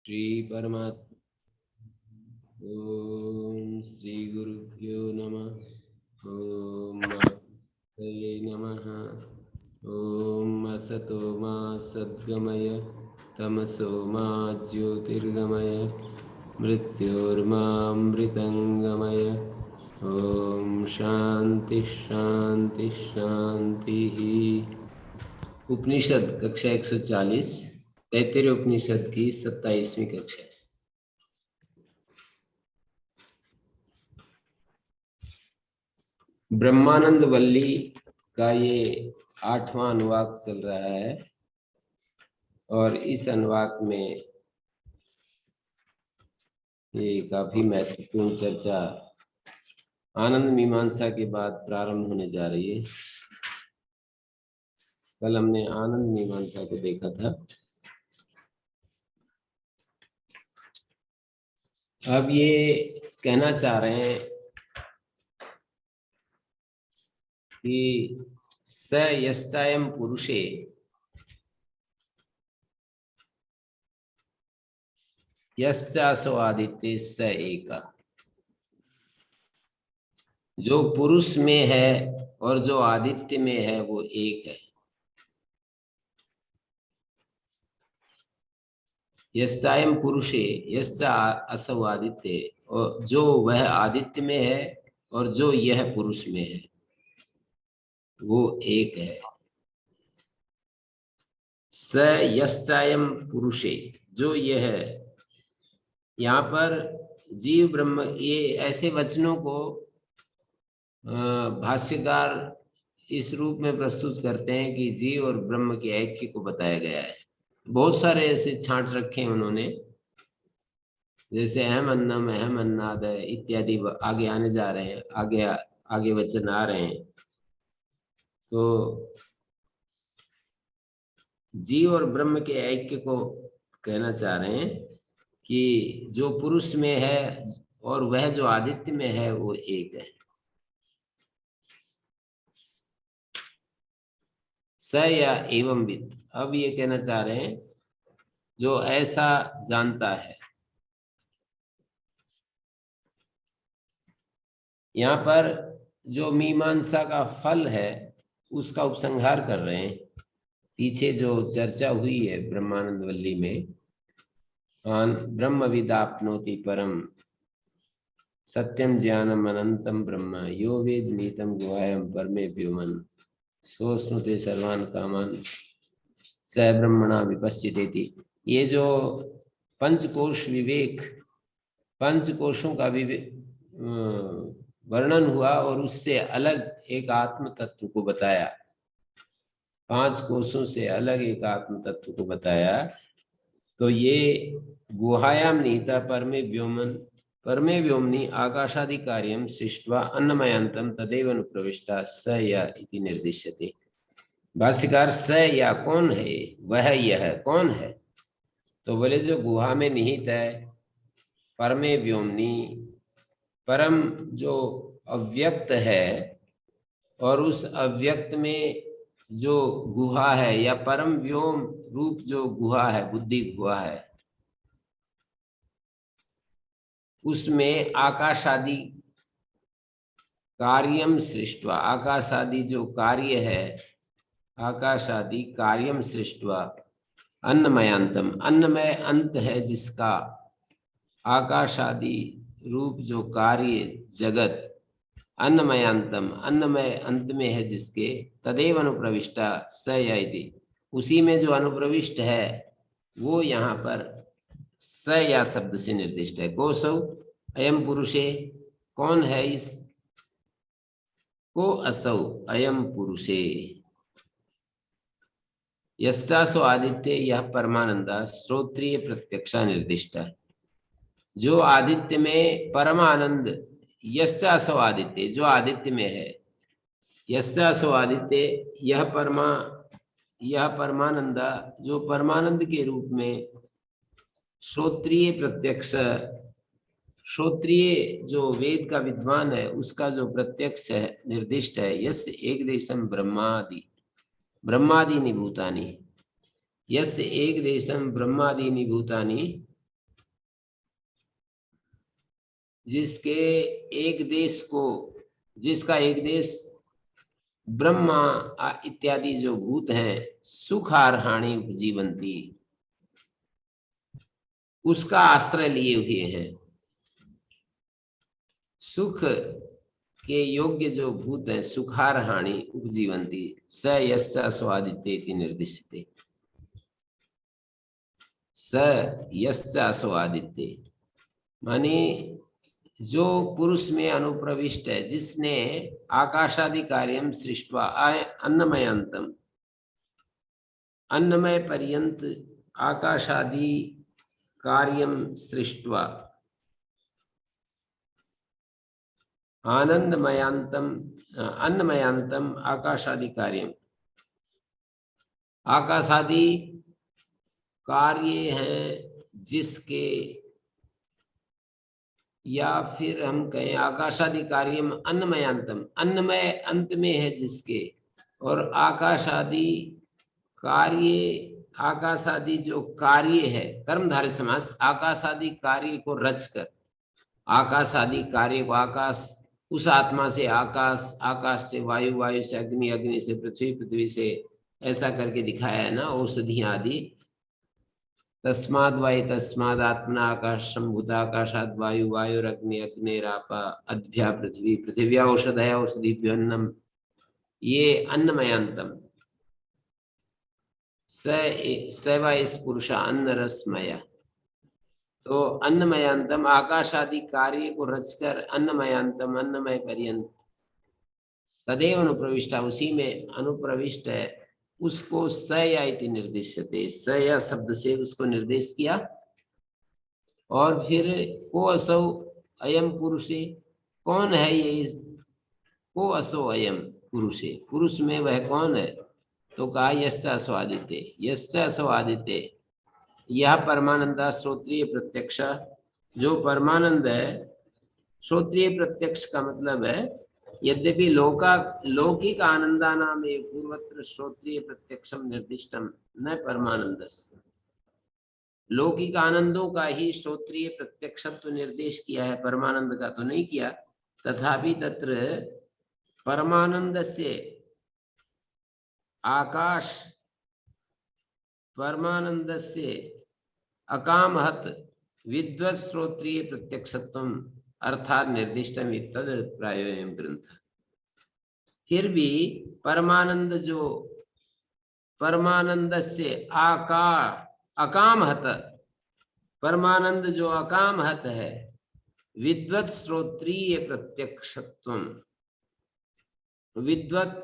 श्री परमात्मा। ओम श्री गुरुभ्यो नमः। ओम मातये नमः। ओम असतो मा सद्गमय तमसो मा ज्योतिर्गमय मृत्योर्मामृतंगमय। ओम शांति शांति शांति। उपनिषद कक्षा 140 तैत्तिरीय उपनिषद की 27वीं कक्षा। ब्रह्मानंद वल्ली का ये 8वां अनुवाक चल रहा है और इस अनुवाक में ये काफी महत्वपूर्ण चर्चा आनंद मीमांसा के बाद प्रारंभ होने जा रही है। कल हमने आनंद मीमांसा को देखा था। अब ये कहना चाह रहे हैं कि स यश्चायम पुरुषे यश्चासो आदित्य स एक। जो पुरुष में है और जो आदित्य में है वो एक है। यश्चायम पुरुषे यश्चा असौ आदित्य, और जो वह आदित्य में है और जो यह पुरुष में है वो एक है। स यश्चायम पुरुषे, जो यह है। यहाँ पर जीव ब्रह्म, ये ऐसे वचनों को भाष्यकार इस रूप में प्रस्तुत करते हैं कि जीव और ब्रह्म के ऐक्य को बताया गया है। बहुत सारे ऐसे छांट रखे हैं उन्होंने, जैसे अहम अन्नम अहम अन्नाद इत्यादि आगे आने जा रहे हैं, आगे वचन आ रहे हैं। तो जीव और ब्रह्म के ऐक्य को कहना चाह रहे हैं कि जो पुरुष में है और वह जो आदित्य में है वो एक है। स या एवं विद, अब ये कहना चाह रहे हैं जो ऐसा जानता है। यहाँ पर जो मीमांसा का फल है उसका उपसंहार कर रहे हैं। पीछे जो चर्चा हुई है ब्रह्मानंद वल्ली में, ब्रह्म विदाप्नोति परम सत्यम ज्ञानम अनंतम ब्रह्म यो वेद नीतम गुहायम परमे व्योमन सोस्नुते सर्वान कामान स ब्रह्मणा विपश्चितेति। ये जो पंचकोश विवेक, पंचकोशों का वर्णन हुआ और उससे अलग एक आत्म तत्व को बताया, 5 कोशों से अलग एक आत्म तत्व को बताया। तो ये गुहायाम निहिता परमे व्योमन परमे व्योमनि आकाशादि कार्यम सृष्ट्वा अन्नमयांतम तदेव अनुप्रविष्टा स या इति निर्दिश्यते। भाष्यकार स या कौन है, वह यह कौन है? तो बोले जो गुहा में निहित है, परमे व्योमनि, परम जो अव्यक्त है, और उस अव्यक्त में जो गुहा है या परम व्योम रूप जो गुहा है, बुद्धि गुहा है, उसमें आकाशादि कार्यम सृष्टवा, आकाशादि जो कार्य है, आकाशादि कार्यम सृष्टवा अन्नमयांतम, अन्नमय अंत है जिसका, आकाशादि रूप जो कार्य जगत अन्नमयांतम, अन्नमय अंत में है जिसके, तदेव अनुप्रविष्टा स यदि, उसी में जो अनुप्रविष्ट है वो यहाँ पर स या शब्द से निर्दिष्ट है। कोसौ अयम पुरुषे, कौन है इस को, असौ अयम पुरुषे। यस्यासो आदित्य, यह परमानंदा श्रोत्रिय प्रत्यक्षा निर्दिष्ट है। जो आदित्य में परमानंद, यस्यासो आदित्य, जो आदित्य में है, यस्यासो आदित्य, यह परमानंदा, जो परमानंद के रूप में श्रोत्रिय प्रत्यक्ष, श्रोत्रिय जो वेद का विद्वान है उसका जो प्रत्यक्ष है, निर्दिष्ट है। यस्य एक देशम ब्रह्मादि, ब्रह्मादीनि भूतानि, यस्य एक देशम ब्रह्मादीनि भूतानि जिसके एक देश को, जिसका एक देश ब्रह्मा इत्यादि जो भूत हैं सुखारहाणी उपजीवंती, उसका आश्रय लिए हुए हैं। सुख के योग्य जो भूत हैं सुखारहाणी उपजीवंती स यस्य स्वादित्य निर्दिश्यते। स यस्य स्वादित्य माने जो पुरुष में अनुप्रविष्ट है, जिसने आकाशादि कार्यम सृष्ट्वा अन्नमयंतम, अन्नमय पर्यंत आकाशादि कार्यम सृष्ट्वा आनंदमयांतम अन्नमयांतम आकाशादि कार्यम, आकाशादि कार्य हैं जिसके, या फिर हम कहें आकाशादि कार्यम अन्नमयांतम, अन्नमय अंत में है जिसके, और आकाशादि कार्य, आकाशादि जो कार्य है कर्मधारय समास, आकाशादि कार्य को रचकर, आकाशादि कार्य को, आकाश उस आत्मा से आकाश, आकाश से वायु, वायु से अग्नि, अग्नि से पृथ्वी, पृथ्वी से, ऐसा करके दिखाया है ना औषधियां आदि। तस्माद् वायु तस्माद् आत्मना आकाश संभूत आकाशाद् वायु वायुरग्नि अग्निरापा अद्भ्या पृथ्वी पृथिव्या औषधय औषधिभ्यो अन्नम, ये अन्नमयांतम। स इस पुरुष अन्न रसमय, तो अन्नमयांतम आकाश आदि कार्य को रचकर अन्नमयांतम अन्नमय पर्यंत तदेव अनुप्रविष्ट, उसी में अनुप्रविष्ट है, उसको स या इति निर्दिश्यते, स या शब्द से उसको निर्देश किया। और फिर को असौ अयम पुरुषे, कौन है ये, को असौ अयम पुरुषे, पुरुष में वह कौन है, तो कहा यस्य स्वादिते, यस्य स्वादिते, यह परमानंद श्रोत्रिय प्रत्यक्ष, जो परमानंद है श्रोत्रिय प्रत्यक्ष का मतलब है, यद्यपि लौकिक आनंदा नाम पूर्वत्र श्रोत्रिय प्रत्यक्षम निर्दिष्टम न परमानंदस्य, लौकिक आनंदों का ही श्रोत्रिय प्रत्यक्षत्व निर्देश किया है, परमानंद का तो नहीं किया। तथापि तत्र परमानंद से आकाश, परमानंद से अकामहत विद्वत् श्रोत्रिय प्रत्यक्षत्वम अर्थात निर्दिष्टम तद प्रायोयम ग्रंथ। फिर भी परमानंद जो, परमानंद से अकामहत, परमानंद जो अकामहत है, विद्वत् श्रोत्रिय प्रत्यक्षत्वम, विद्वत्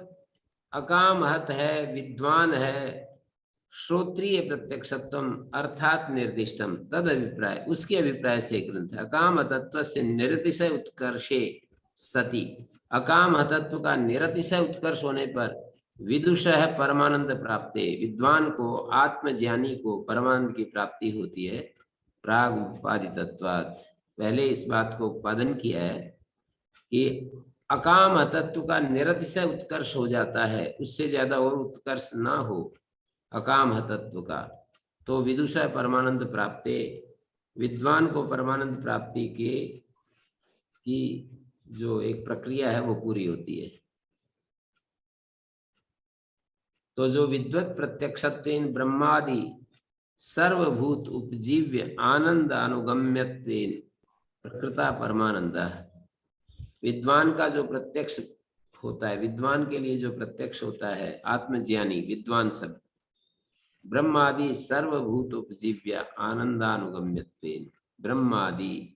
अकामहत है, विद्वान है, श्रोत्रिय प्रत्यक्षत्वम अर्थात निर्दिष्टम तद अभिप्राय, उसके अभिप्राय से ग्रंथ। अकाम तत्व से निरतिशय उत्कर्षे सति, अकाम तत्व का निरतिशय उत्कर्ष होने पर विदुषः परमानंद प्राप्ते, विद्वान को, आत्मज्ञानी को परमानंद की प्राप्ति होती है। प्राग उपादितत्वात्, पहले इस बात को उत्पादन किया है कि अकाम तत्व का निरतिशय उत्कर्ष हो जाता है, उससे ज्यादा और उत्कर्ष ना हो अकाम तत्व का, तो विदुषा परमानंद प्राप्ते, विद्वान को परमानंद प्राप्ति के की जो एक प्रक्रिया है वो पूरी होती है। तो जो विद्वत प्रत्यक्षत्वेन ब्रह्मादि सर्वभूत उपजीव्य आनंद अनुगम्यत्वेन प्रकृता परमानंद, विद्वान का जो प्रत्यक्ष होता है, विद्वान के लिए जो प्रत्यक्ष होता है, आत्मज्ञानी विद्वान सब, ब्रह्मादि सर्वभूत उपजीव्य आनंदानुगम्यत्वेन, ब्रह्मादि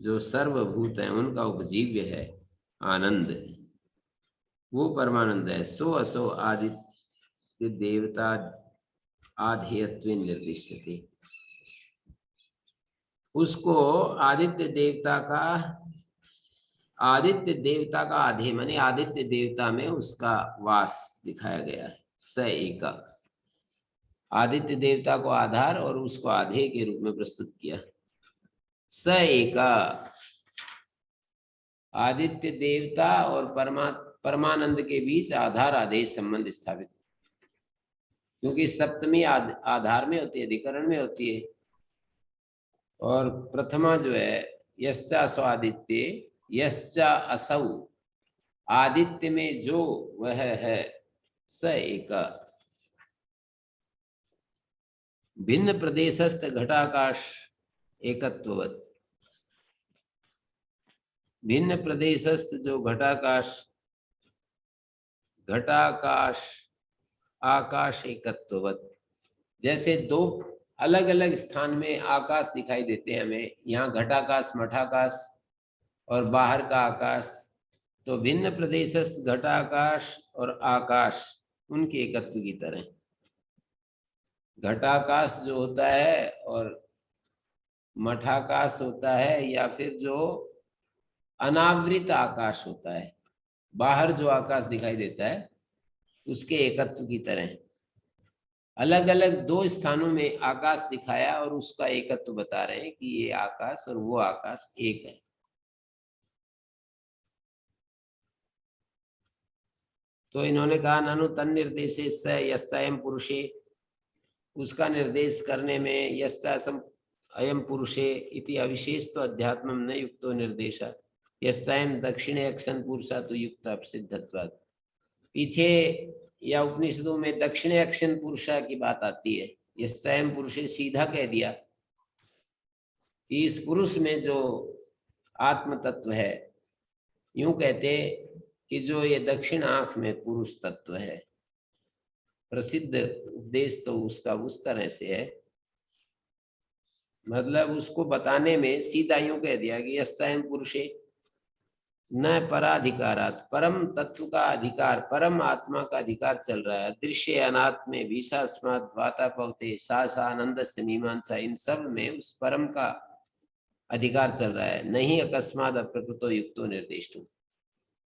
जो सर्वभूत है उनका उपजीव्य है आनंद, वो परमानंद है। सो असो आदित्य देवता आधेयत्वेन निर्दिश्यते, उसको आदित्य देवता का, आदित्य देवता का आधेय माने आदित्य देवता में उसका वास दिखाया गया है। स एका, आदित्य देवता को आधार और उसको आधेय के रूप में प्रस्तुत किया। स एका, आदित्य देवता और परमानंद के बीच आधार आधेय संबंध स्थापित, क्योंकि सप्तमी आधार में होती है, अधिकरण में होती है, और प्रथमा जो है यश्चा स्वादित्य यश्चा असौ, आदित्य में जो वह है स एक। भिन्न प्रदेशस्थ घटाकाश एकत्ववत्, भिन्न प्रदेशस्थ जो घटाकाश, घटाकाश आकाश एकत्ववत्, जैसे दो अलग अलग स्थान में आकाश दिखाई देते हैं हमें, यहाँ घटाकाश मठाकाश और बाहर का आकाश, तो भिन्न प्रदेशस्थ घटाकाश और आकाश उनके एकत्व की तरह। घटाकाश जो होता है और मठाकाश होता है, या फिर जो अनावृत आकाश होता है, बाहर जो आकाश दिखाई देता है, उसके एकत्व की तरह अलग अलग दो स्थानों में आकाश दिखाया और उसका एकत्व बता रहे हैं कि ये आकाश और वो आकाश एक है। तो इन्होंने कहा ननु तन निर्देशे स यस्यायम पुरुषे, उसका निर्देश करने में यस्यासम अयम पुरुषे इति अविशेष तो अध्यात्मम न युक्तो निर्देश, यस्यायम दक्षिणे अक्षन पुरुषा तो युक्त अपसिद्धत्वात्। पीछे या उपनिषदों में दक्षिणे अक्षन पुरुषा की बात आती है, यस्यायम पुरुषे सीधा कह दिया कि इस पुरुष में जो आत्म तत्व है, यूं कहते कि जो ये दक्षिण आंख में पुरुष तत्व है। प्रसिद्ध उपदेश तो उसका उस तरह से है, मतलब उसको बताने में सीधा यूं कह दिया कि यस्यायम पुरुषे न पराधिकारात, परम तत्व का अधिकार, परम आत्मा का अधिकार चल रहा है। दृश्य अनात्मे भीषास्मात् वातापवते सा आनंद से मीमांसा, इन सब में उस परम का अधिकार चल रहा है। नहीं अकस्मात अप्रकृतो युक्तो निर्दिष्ट,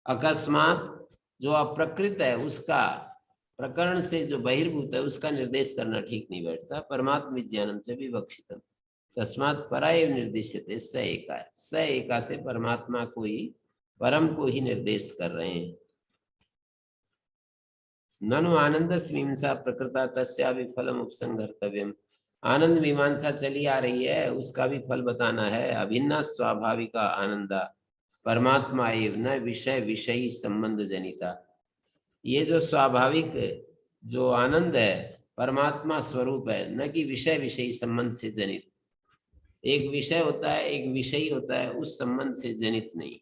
अकस्मात जो अप्रकृत है उसका, प्रकरण से जो बहिर्भूत है उसका निर्देश करना ठीक नहीं बैठता। परमात्म विज्ञानम से विवक्षितम तस्मात् पराय निर्दिश्यते स एका, स एका से परमात्मा को ही, परम को ही निर्देश कर रहे हैं। ननु आनंद मीमांसा प्रकृता तस्या भी फलम उपसंहर्तव्यम, आनंद मीमांसा चली आ रही है, उसका भी फल बताना है। अभिन्ना स्वाभाविका आनंदा परमात्मा एव न विषय विषयी संबंध जनिता, ये जो स्वाभाविक जो आनंद है परमात्मा स्वरूप है, न कि विषय विषयी संबंध से जनित। एक विषय होता है, एक विषयी होता है, उस संबंध से जनित नहीं।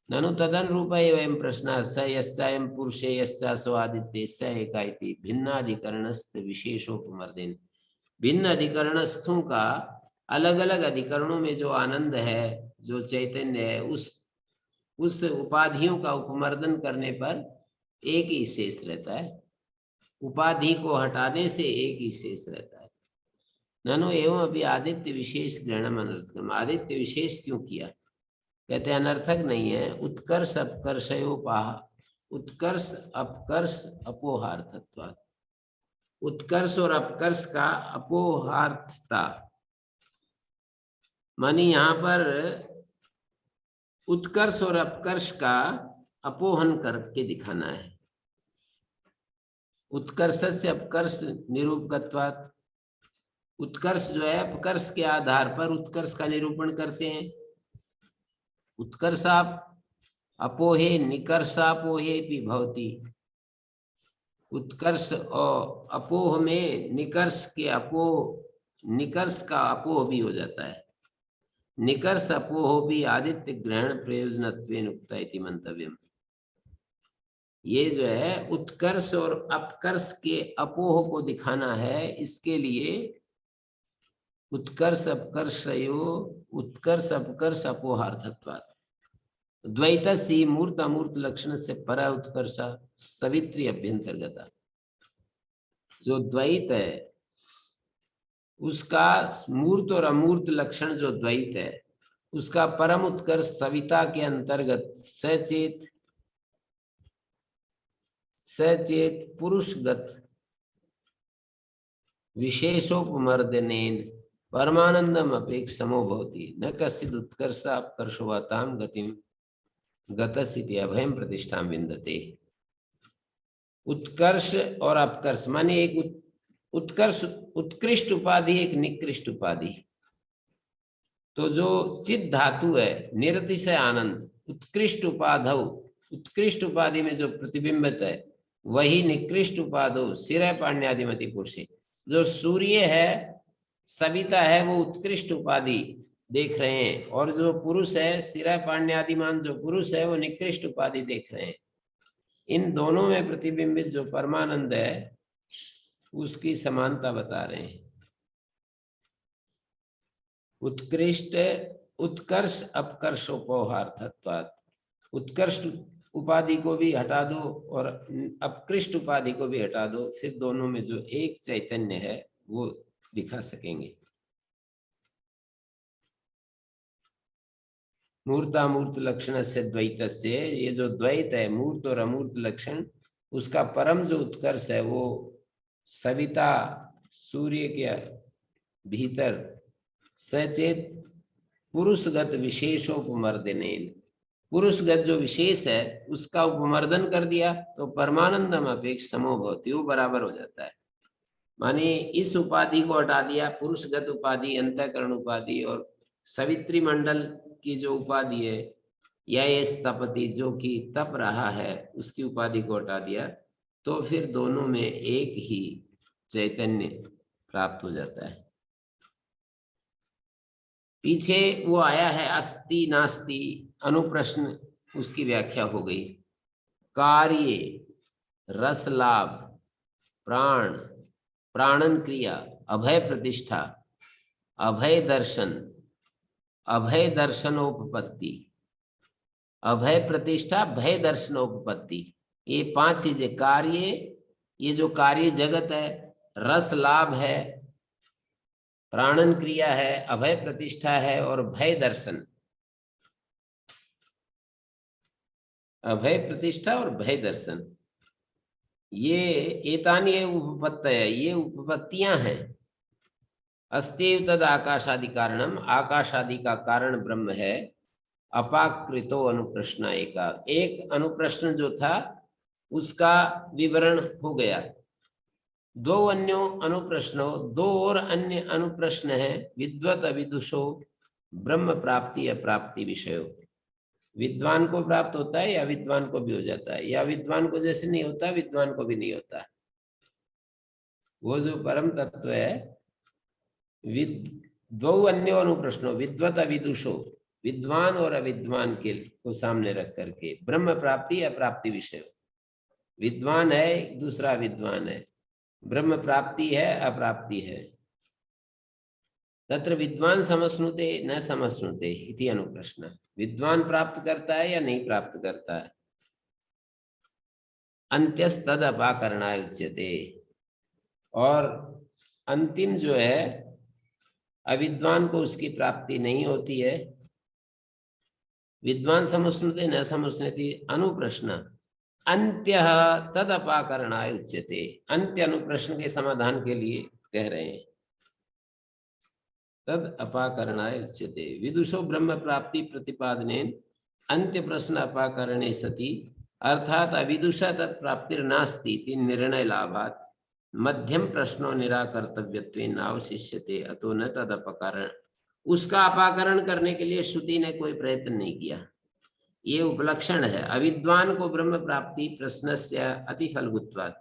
ननु तदन रूप एवं प्रश्न स यस्यायम पुरुषे यस्यासो आदित्य स एका इति भिन्नाधिकरणस्थ विशेषोपमर्देन, भिन्न अधिकरणस्थों का अलग अलग अधिकरणों में जो आनंद है, जो चैतन्य है, उस उपाधियों का उपमर्दन करने पर एक ही शेष रहता है, उपाधि को हटाने से एक ही शेष रहता है। ननु एवं अभी आदित्य विशेष ग्रहणम अनर्थकम, आदित्य विशेष क्यों किया? कहते हैं अनर्थक नहीं है। उत्कर्ष अपकर्षयोपाह, उत्कर्ष अपकर्ष अपोहार्थत्वात्, उत्कर्ष और अपकर्ष का अपोहार्थता, मानी यहाँ पर उत्कर्ष और अपकर्ष का अपोहन करके दिखाना है। उत्कर्ष से अपकर्ष निरूपकत्वात्, उत्कर्ष जो है अपकर्ष के आधार पर उत्कर्ष का निरूपण करते हैं। उत्कर्षाप अपोहे निकर्षापोहे भी भवति, उत्कर्ष और अपोह में निकर्ष के अपोह, निकर्ष का अपोह भी हो जाता है। निकर्ष अपोह भी आदित्य ग्रहण प्रयोजनत्वेन उक्ता इति मंतव्यम, ये जो है उत्कर्ष और अपकर्ष के अपोह को दिखाना है, इसके लिए उत्कर्ष अपकर्षयो, उत्कर्ष अपकर्ष अपोहार्थत्वात् द्वैतस्य मूर्त अमूर्त लक्षण से परा उत्कर्ष सवित्री अभ्यंतर्गता, जो द्वैत है उसका मूर्त और अमूर्त लक्षण जो द्वैत है उसका परम उत्कर्ष सविता के अंतर्गत सचेत, सचेत पुरुषगत विशेषोपमर्दनेन परमानंदम अपेक्षमो भवति, न कश्चित् उत्कर्ष अपकर्षवतां गतिम गतसिति अभयम प्रतिष्ठां विन्दते। उत्कर्ष और अपकर्ष माने एक उत्कर्ष उत्कृष्ट उपाधि, एक निकृष्ट उपाधि। तो जो चित धातु है निरतिशय आनंद उत्कृष्ट उपाधौ, उत्कृष्ट उपाधि में जो प्रतिबिंबित है वही निकृष्ट उपाधौ सिर पाण्यादिमति पुरुषे। जो सूर्य है सविता है वो उत्कृष्ट उपाधि देख रहे हैं, और जो पुरुष है सिरा पाण्यादिमान जो पुरुष है वो निकृष्ट उपाधि देख रहे हैं। इन दोनों में प्रतिबिंबित जो परमानंद है उसकी समानता बता रहे हैं। उत्कृष्ट उत्कर्ष अपकर्षोपहार्थत्वात्, उत्कृष्ट उपाधि को भी हटा दो और अपकृष्ट उपाधि को भी हटा दो, फिर दोनों में जो एक चैतन्य है वो दिखा सकेंगे। मूर्तामूर्त लक्षण से द्वैत से, ये जो द्वैत है मूर्त और अमूर्त लक्षण, उसका परम जो उत्कर्ष है वो सविता सूर्य के भीतर सचेत पुरुषगत विशेषोपमर्दने, पुरुषगत जो विशेष है उसका उपमर्दन कर दिया तो परमानंदम अपेक्ष समो भवति, वो बराबर हो जाता है। माने इस उपाधि को हटा दिया, पुरुषगत उपाधि अंतःकरण उपाधि और सवित्री मंडल की जो उपाधि है या ये तपति जो कि तप रहा है उसकी उपाधि को हटा दिया तो फिर दोनों में एक ही चैतन्य प्राप्त हो जाता है। पीछे वो आया है अस्ति नास्ति अनुप्रश्न, उसकी व्याख्या हो गई। कार्य, रस लाभ, प्राण, प्राणन क्रिया, अभय प्रतिष्ठा, अभय दर्शन, अभय दर्शनोपपत्ति, अभय प्रतिष्ठा, भय दर्शनोपपत्ति, ये 5 चीजें। कार्य, ये जो कार्य जगत है, रस लाभ है, प्राणन क्रिया है, अभय प्रतिष्ठा है और भय दर्शन, अभय प्रतिष्ठा और भय दर्शन, ये एतानि उपपत्तय, ये उपपत्तियां हैं। अस्तेव तद आकाशादि कारणम, आकाशादि का कारण ब्रह्म है। अपाकृतो अनुप्रश्न, एक अनुप्रश्न जो था उसका विवरण हो गया। 2 अन्यो अनुप्रश्नो, 2 और अन्य अनुप्रश्न है। विद्वत अविदुषो ब्रह्म प्राप्ति अप्राप्ति विषयो, विद्वान को प्राप्त होता है या विद्वान को भी हो जाता है, या विद्वान को जैसे नहीं होता विद्वान को भी नहीं होता। वो जो परम तत्व है, 2 अन्यो अनुप्रश्नो विद्वत अविदुषो, विद्वान और अविद्वान के को सामने रख करके ब्रह्म प्राप्ति अप्राप्ति विषय, विद्वान है दूसरा विद्वान है, ब्रह्म प्राप्ति है अप्राप्ति है। तत्र विद्वान समश्नुते न समश्नुते इति अनुप्रश्न, विद्वान प्राप्त करता है या नहीं प्राप्त करता है। अंत्यस्तद अपाकरणाय उच्यते, और अंतिम जो है अविद्वान को उसकी प्राप्ति नहीं होती है। विद्वान समश्नुते न समश्नुते अनुप्रश्न अंत्य तद अपाकरणाय उच्यते, अंत्य अनुप्रश्न के समाधान के लिए कह रहे हैं। तद अपाकरणाय उच्यते विदुषो ब्रह्म प्राप्ति प्रतिपादने अंत्य प्रश्न अपाकरणे सति, अर्थात अविदुषा तत्प्राप्तिर्नास्ति इति निर्णय लाभात् मध्यम प्रश्नो निराकर्तव्यत्वेन आवशिष्यते, अतो न तद अपकरण, उसका अपाकरण करने के लिए श्रुति ने कोई प्रयत्न नहीं किया। ये उपलक्षण है। अविद्वान को ब्रह्म प्राप्ति प्रश्नस्य अतिफलभूत्वात्,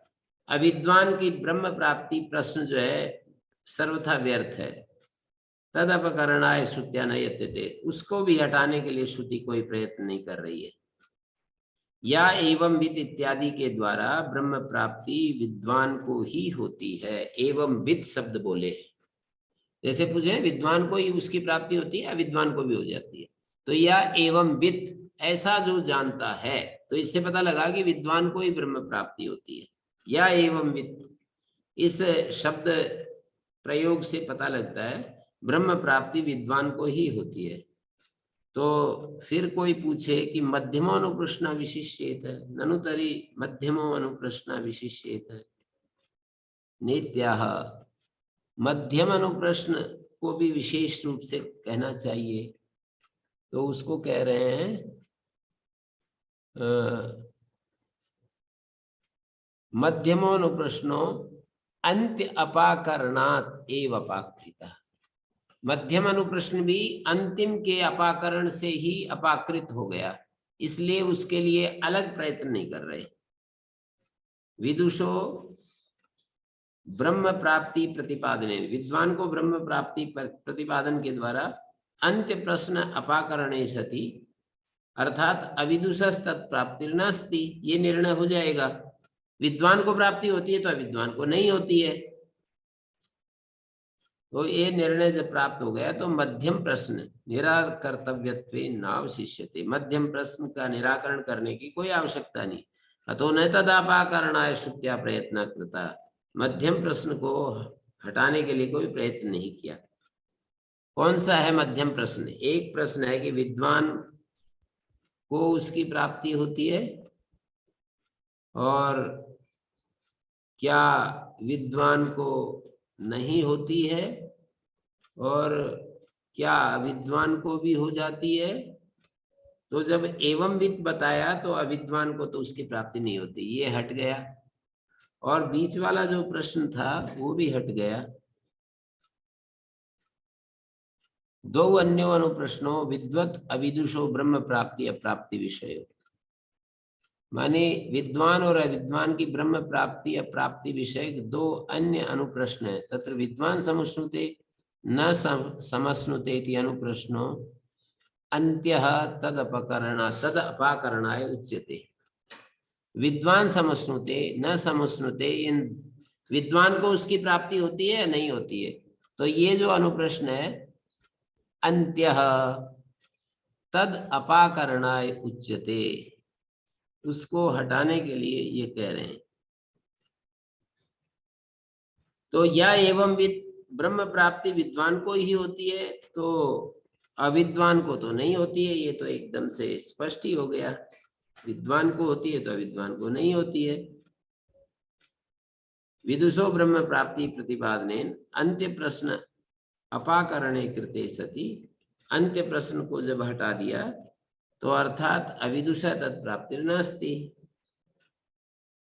अविद्वान की ब्रह्म प्राप्ति प्रश्न जो है सर्वथा व्यर्थ है। तद अपकरणाय श्रुत्या न यत्यते, उसको भी हटाने के लिए श्रुति कोई प्रयत्न नहीं कर रही है। या एवं विद इत्यादि के द्वारा ब्रह्म प्राप्ति विद्वान को ही होती है। एवं विद शब्द बोले, जैसे पूछे विद्वान को ही उसकी प्राप्ति होती है, अविद्वान को भी हो जाती है। तो या एवं विद, ऐसा जो जानता है, तो इससे पता लगा कि विद्वान को ही ब्रह्म प्राप्ति होती है। या एवं विद, इस शब्द प्रयोग से पता लगता है ब्रह्म प्राप्ति विद्वान को ही होती है। तो फिर कोई पूछे कि मध्यमो अनुप्रश्न विशिष्येत, ननु तरी मध्यमो अनुप्रश्न विशिष्येत नित्याह, मध्यम अनुप्रश्न को भी विशेष रूप से कहना चाहिए। तो उसको कह रहे हैं मध्यमो अनुप्रश्नो अंत्य अपाकरणात् एव अपाकृतः, मध्यम अनुप्रश्न भी अंतिम के अपाकरण से ही अपाकृत हो गया, इसलिए उसके लिए अलग प्रयत्न नहीं कर रहे। विदुषो ब्रह्म प्राप्ति प्रतिपादने, विद्वान को ब्रह्म प्राप्ति प्रतिपादन के द्वारा अंत्य प्रश्न अपाकरणे सति अर्थात अविदुषस् तत्प्राप्तिर्नास्ति, ये निर्णय हो जाएगा। विद्वान को प्राप्ति होती है तो अविद्वान को नहीं होती है, तो ये निर्णय जब प्राप्त हो गया तो मध्यम प्रश्न निराकर्तव्यत्वे नावशिष्यते, मध्यम प्रश्न का निराकरण करने की कोई आवश्यकता नहीं। अतो न तदापाकरणाय श्रुत्या प्रयत्न कृता, मध्यम प्रश्न को हटाने के लिए कोई प्रयत्न नहीं किया। कौन सा है मध्यम प्रश्न? एक प्रश्न है कि विद्वान को उसकी प्राप्ति होती है, और क्या विद्वान को नहीं होती है, और क्या विद्वान को भी हो जाती है। तो जब एवं विद बताया तो अविद्वान को तो उसकी प्राप्ति नहीं होती, ये हट गया। और बीच वाला जो प्रश्न था वो भी हट गया। दो अन्यो अनुप्रश्नो विद्वत अविदुषो ब्रह्म प्राप्ति अप्राप्ति विषय, माने विद्वान और अविद्वान की ब्रह्म प्राप्ति अप्राप्ति विषय दो अन्य अनुप्रश्न है। तत्र विद्वान समुष्णुते न समश्नुते इति अनुप्रश्नो अन्त्यः तद अपाकरणाय उच्यते। विद्वान समश्नुते न समश्नुते, इन विद्वान को उसकी प्राप्ति होती है या नहीं होती है, तो ये जो अनुप्रश्न है अन्त्यः तद अपाकरणाय उच्यते, उसको हटाने के लिए ये कह रहे हैं। तो या एवं विद ब्रह्म प्राप्ति विद्वान को ही होती है तो अविद्वान को तो नहीं होती है, ये तो एकदम से स्पष्ट ही हो गया। विद्वान को होती है तो अविद्वान को नहीं होती है। विदुषो ब्रह्म प्राप्ति प्रतिपादने अंत्य प्रश्न अपाकरणे कृते सति, अंत्य प्रश्न को जब हटा दिया तो अर्थात अविदुषा तत्प्राप्ति नास्ति,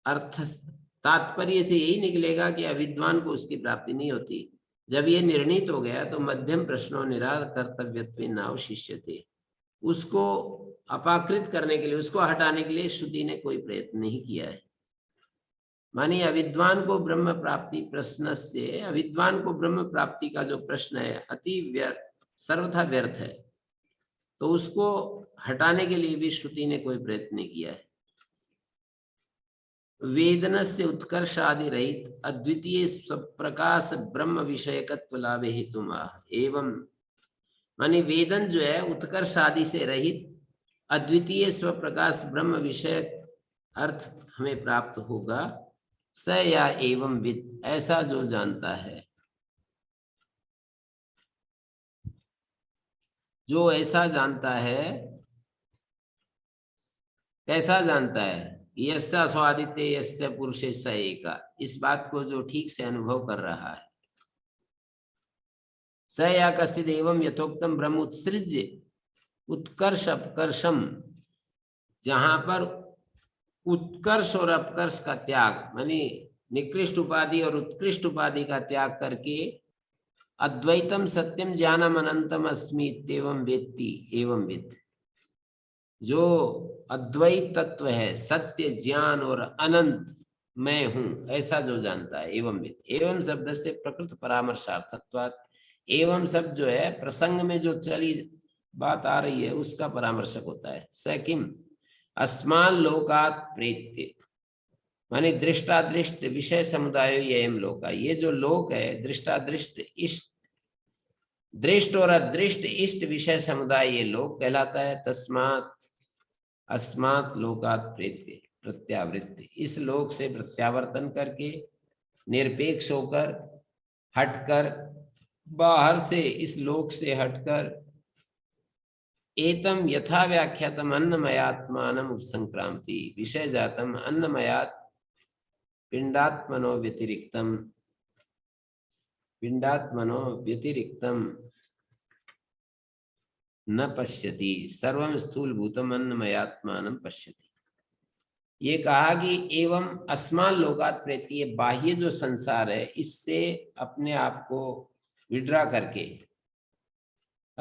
अर्थ तात्पर्य से यही निकलेगा कि अविद्वान को उसकी प्राप्ति नहीं होती। जब ये निर्णीत हो गया तो मध्यम प्रश्नों निराकर्तव्यत्वे नावशिष्यते, उसको अपाकृत करने के लिए, उसको हटाने के लिए श्रुति ने कोई प्रयत्न नहीं किया है। मानिए अविद्वान को ब्रह्म प्राप्ति प्रश्न से, अविद्वान को ब्रह्म प्राप्ति का जो प्रश्न है अति व्यर्थ, सर्वथा व्यर्थ है, तो उसको हटाने के लिए भी श्रुति ने कोई प्रयत्न नहीं किया है। वेदन से उत्कर्ष आदि रहित अद्वितीय स्वप्रकाश ब्रह्म विषयकत्व लाभे हेतु एवं, मानी वेदन जो है उत्कर्ष आदि से रहित अद्वितीय स्वप्रकाश ब्रह्म विषय अर्थ हमें प्राप्त होगा। स या एवं विद, ऐसा जो जानता है, जो ऐसा जानता है, कैसा जानता है? यस्या स्वादित्य यस्य पुरुषे स एका, इस बात को जो ठीक से अनुभव कर रहा है। स या कश्चिद एवं यथोक्तम ब्रह्म उत्सृज्य उत्कर्ष अपकर्षम, जहां पर उत्कर्ष और अपकर्ष का त्याग, मानी निकृष्ट उपाधि और उत्कृष्ट उपाधि का त्याग करके अद्वैतम सत्यम ज्ञानम अनंतम अस्मि इत्येवं वेत्ति एवं विद, जो अद्वैत तत्व है, सत्य ज्ञान और अनंत मैं हूं, ऐसा जो जानता है। एवं विद, एवं शब्द से प्रकृत परामर्शार्थत्वात्, एवं शब्द जो है प्रसंग में जो चली बात आ रही है उसका परामर्शक होता है। स किम अस्मान् लोकात् प्रेत्य, माने दृष्टादृष्ट विषय समुदाय एवं लोका, ये जो लोक है दृष्टादृष्ट इष्ट, दृष्ट और अदृष्ट इष्ट विषय समुदाय ये लोक कहलाता है। तस्मात् अस्मात् लोकात् प्रेत्य प्रत्यावृत्ति, इस लोक से प्रत्यावर्तन करके निरपेक्ष होकर, हटकर, बाहर से इस लोक से हटकर एतम यथा व्याख्यातम अन्नमयात्मानम उपसंक्रांति विषय जातम अन्नमयात् पिंडात्मनो व्यतिरिक्तम न पश्यति, सर्वम स्थूलभूतम अन्नमयात्मानं पश्यति। ये कहा कि एवं अस्मान् लोकात् प्रेत्य, ये बाह्य जो संसार है इससे अपने आप को विड्रा करके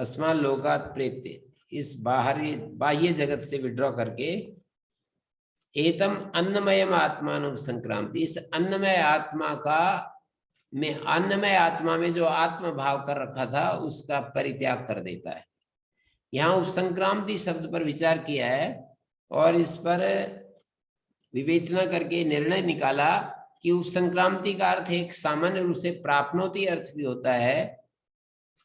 अस्मान् लोकात् प्रेत्य, इस बाह्य जगत से विड्रॉ करके, एतम अन्नमयम आत्मानं संक्रांति, इस अन्नमय आत्मा का में, अन्नमय आत्मा में जो आत्म भाव कर रखा था उसका परित्याग कर देता है। यहाँ उपसंक्रांति शब्द पर विचार किया है और इस पर विवेचना करके निर्णय निकाला कि उपसंक्रांति का अर्थ एक सामान्य रूप से प्राप्नोति अर्थ भी होता है,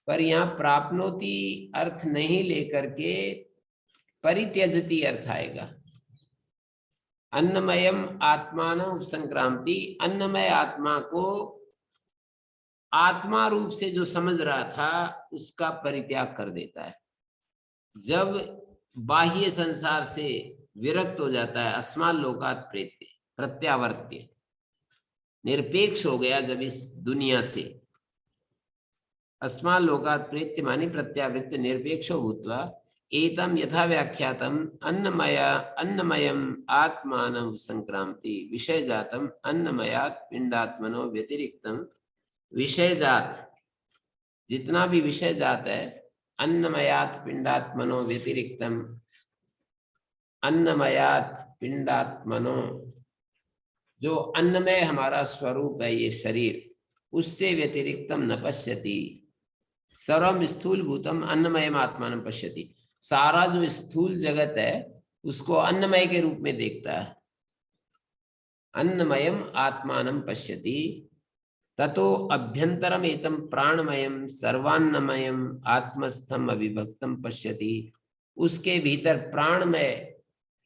पर यहाँ प्राप्नोति अर्थ नहीं लेकर के परित्यजति अर्थ आएगा। अन्नमयम आत्मान उपसंक्रांति, अन्नमय आत्मा को आत्मा रूप से जो समझ रहा था उसका परित्याग कर देता है। जब बाह्य संसार से विरक्त हो जाता है, अस्मान् लोकात् प्रेत्य, प्रत्यावर्त्य, निरपेक्ष हो गया जब इस दुनिया से, अस्मान् लोकात् प्रेत्य मानी प्रत्यावृत्य निरपेक्ष भूत्वा, एतम यथा व्याख्यातम अन्नमयम आत्मानं संक्रांति विषय जातम अन्नमयात् पिंडात्मनो व्यतिरिक्तम, विषय जात जितना भी विषय जात है, अन्नमयात् पिंडात्मनो व्यतिरिक्तम, अन्नमयात् पिंडात्मनो, जो अन्नमय हमारा स्वरूप है ये शरीर, उससे व्यतिरिक्तम न पश्यति, सर्वम स्थूल भूतम अन्नमयम आत्मानं पश्यति, सारा जो स्थूल जगत है उसको अन्नमय के रूप में देखता है। अन्नमयम आत्मानं पश्यति, ततो अभ्यंतरम एतम प्राणमयम सर्वान्नमयम आत्मस्थम अविभक्तम पश्यति, उसके भीतर प्राणमय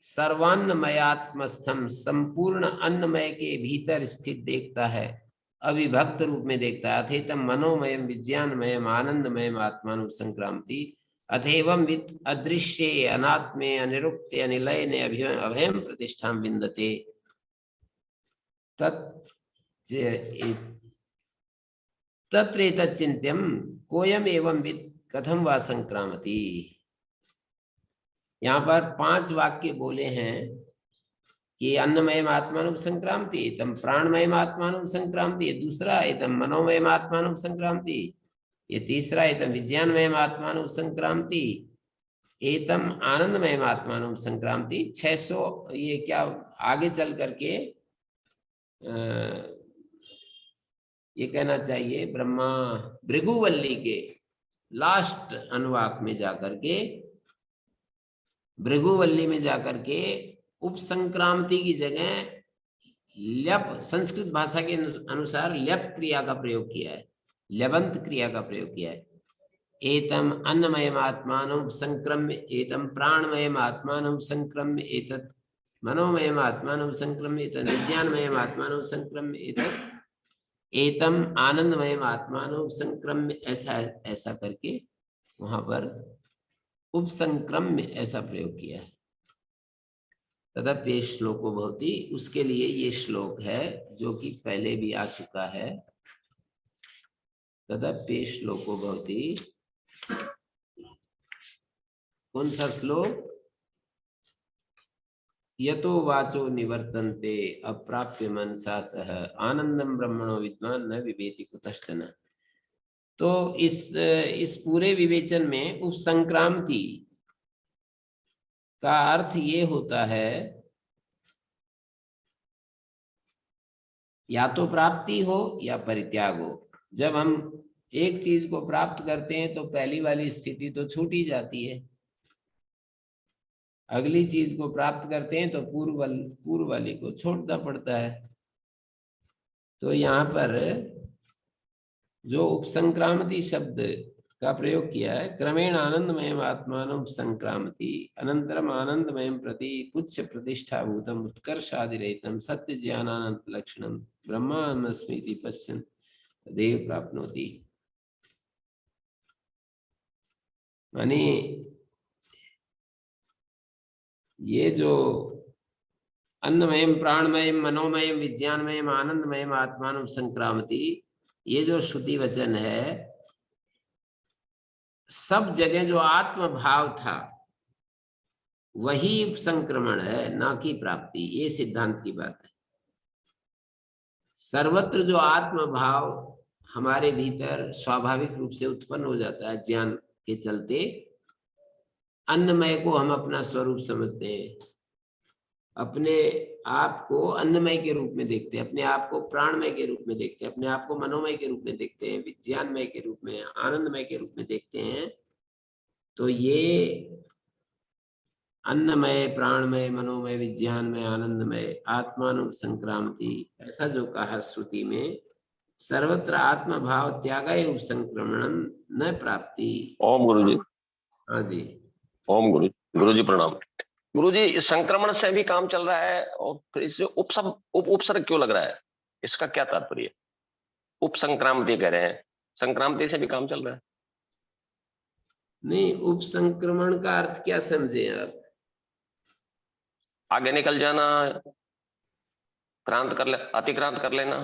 सर्वान्नमयात्मस्थम संपूर्ण अन्नमय के भीतर स्थित देखता है, अविभक्त रूप में देखता है। अथेतम मनोमयम विज्ञानमयम आनंदमयम आत्मानं संक्रांति, अथेवं विद अदृश्ये अनात्मे अनिरुक्ते अनिलयने अभयम प्रतिष्ठां विन्दते, तत्र एतच्चिन्त्यं कोयम एवं विद कथम वा संक्रामति। यहाँ पर 5 वाक्य बोले हैं कि अन्नमयम आत्मानं संक्रामति, एतम प्राणमयम आत्मानं संक्रामति, ये दूसरा, एतम मनोमयम आत्मानं संक्रामति, ये तीसरा, एतम विज्ञानमयम आत्मानं संक्रामति, एतम आनंदमयम आत्मानं संक्रामति। 600 ये क्या आगे चल करके ये कहना चाहिए, ब्रह्मा भृगुवल्ली के लास्ट अनुवाक में जाकर के, भृगुवल्ली में जाकर के उपसंक्रांति की जगह ल्यप, संस्कृत भाषा के अनुसार ल्यप क्रिया का प्रयोग किया है, ल्यबंत क्रिया का प्रयोग किया है। एतम अन्नमयम आत्मानं संक्रम्य, एतम प्राणमयम आत्मानं संक्रम्य, एतत् मनोमयम आत्मानं संक्रम्य, एतत् विज्ञानमयम आत्मानं संक्रम्य, एतत् एतम आनंदमयम आत्मानं संक्रम्य, ऐसा करके वहां पर उपसंक्रम्य ऐसा प्रयोग किया है। तदप्ये श्लोको भवति, उसके लिए ये श्लोक है जो कि पहले भी आ चुका है। तदप्ये श्लोको भवति, कौन सा श्लोक? यतो वाचो निवर्तन्ते अप्राप्य मनसा सह आनंदम ब्रह्मणो विद्वान न विवेति कुतश्चन। तो इस पूरे विवेचन में उपसंक्रांति का अर्थ ये होता है, या तो प्राप्ति हो या परित्याग हो। जब हम एक चीज को प्राप्त करते हैं तो पहली वाली स्थिति तो छूट ही जाती है, अगली चीज को प्राप्त करते हैं तो पूर्व वाली को छोड़ना पड़ता है। तो यहाँ पर जो उपसंक्रामति शब्द का प्रयोग किया है, क्रमेण आनंदमयम आत्मानं संक्रामति, अनंतरम आनंदमयम प्रति पुच्छ प्रतिष्ठा भूतम उत्कर्षादिरहितम सत्य ज्ञानानंत लक्षणम ब्रह्मास्मीति पश्यन् देव प्राप्नोति। माने ये जो अन्नमयम प्राणमयम मनोमयम विज्ञानमयम आनंदमयम आत्मानं संक्रामति, ये जो श्रुति वचन है, सब जगह जो आत्म भाव था वही उपसंक्रमण है, ना कि प्राप्ति। ये सिद्धांत की बात है। सर्वत्र जो आत्म भाव हमारे भीतर स्वाभाविक रूप से उत्पन्न हो जाता है ज्ञान के चलते अन्नमय को हम अपना स्वरूप समझते हैं, अपने आप को अन्नमय के रूप में देखते हैं, अपने आप को प्राणमय के रूप में देखते हैं, अपने आप को मनोमय के रूप में देखते हैं, विज्ञानमय के रूप में, आनंदमय के रूप में देखते हैं। तो ये अन्नमय, प्राणमय, मनोमय, विज्ञानमय, आनंदमय, आत्मानुप संक्रांति, ऐसा जो कहा श्रुति में, सर्वत्र आत्म भाव त्यागाय उपसंक्रमणम न प्राप्ति। ओम गुरु जी। हाँ जी, ओम गुरु जी प्रणाम। गुरु जी, इस संक्रमण से भी काम चल रहा है और फिर इससे उपसर्ग क्यों लग रहा है, इसका क्या तात्पर्य है? उपसंक्रांति कह रहे हैं, संक्रांति से भी काम चल रहा है। नहीं, उपसंक्रमण का अर्थ क्या समझे आप? आगे निकल जाना, क्रांत कर ले, अतिक्रांत कर लेना,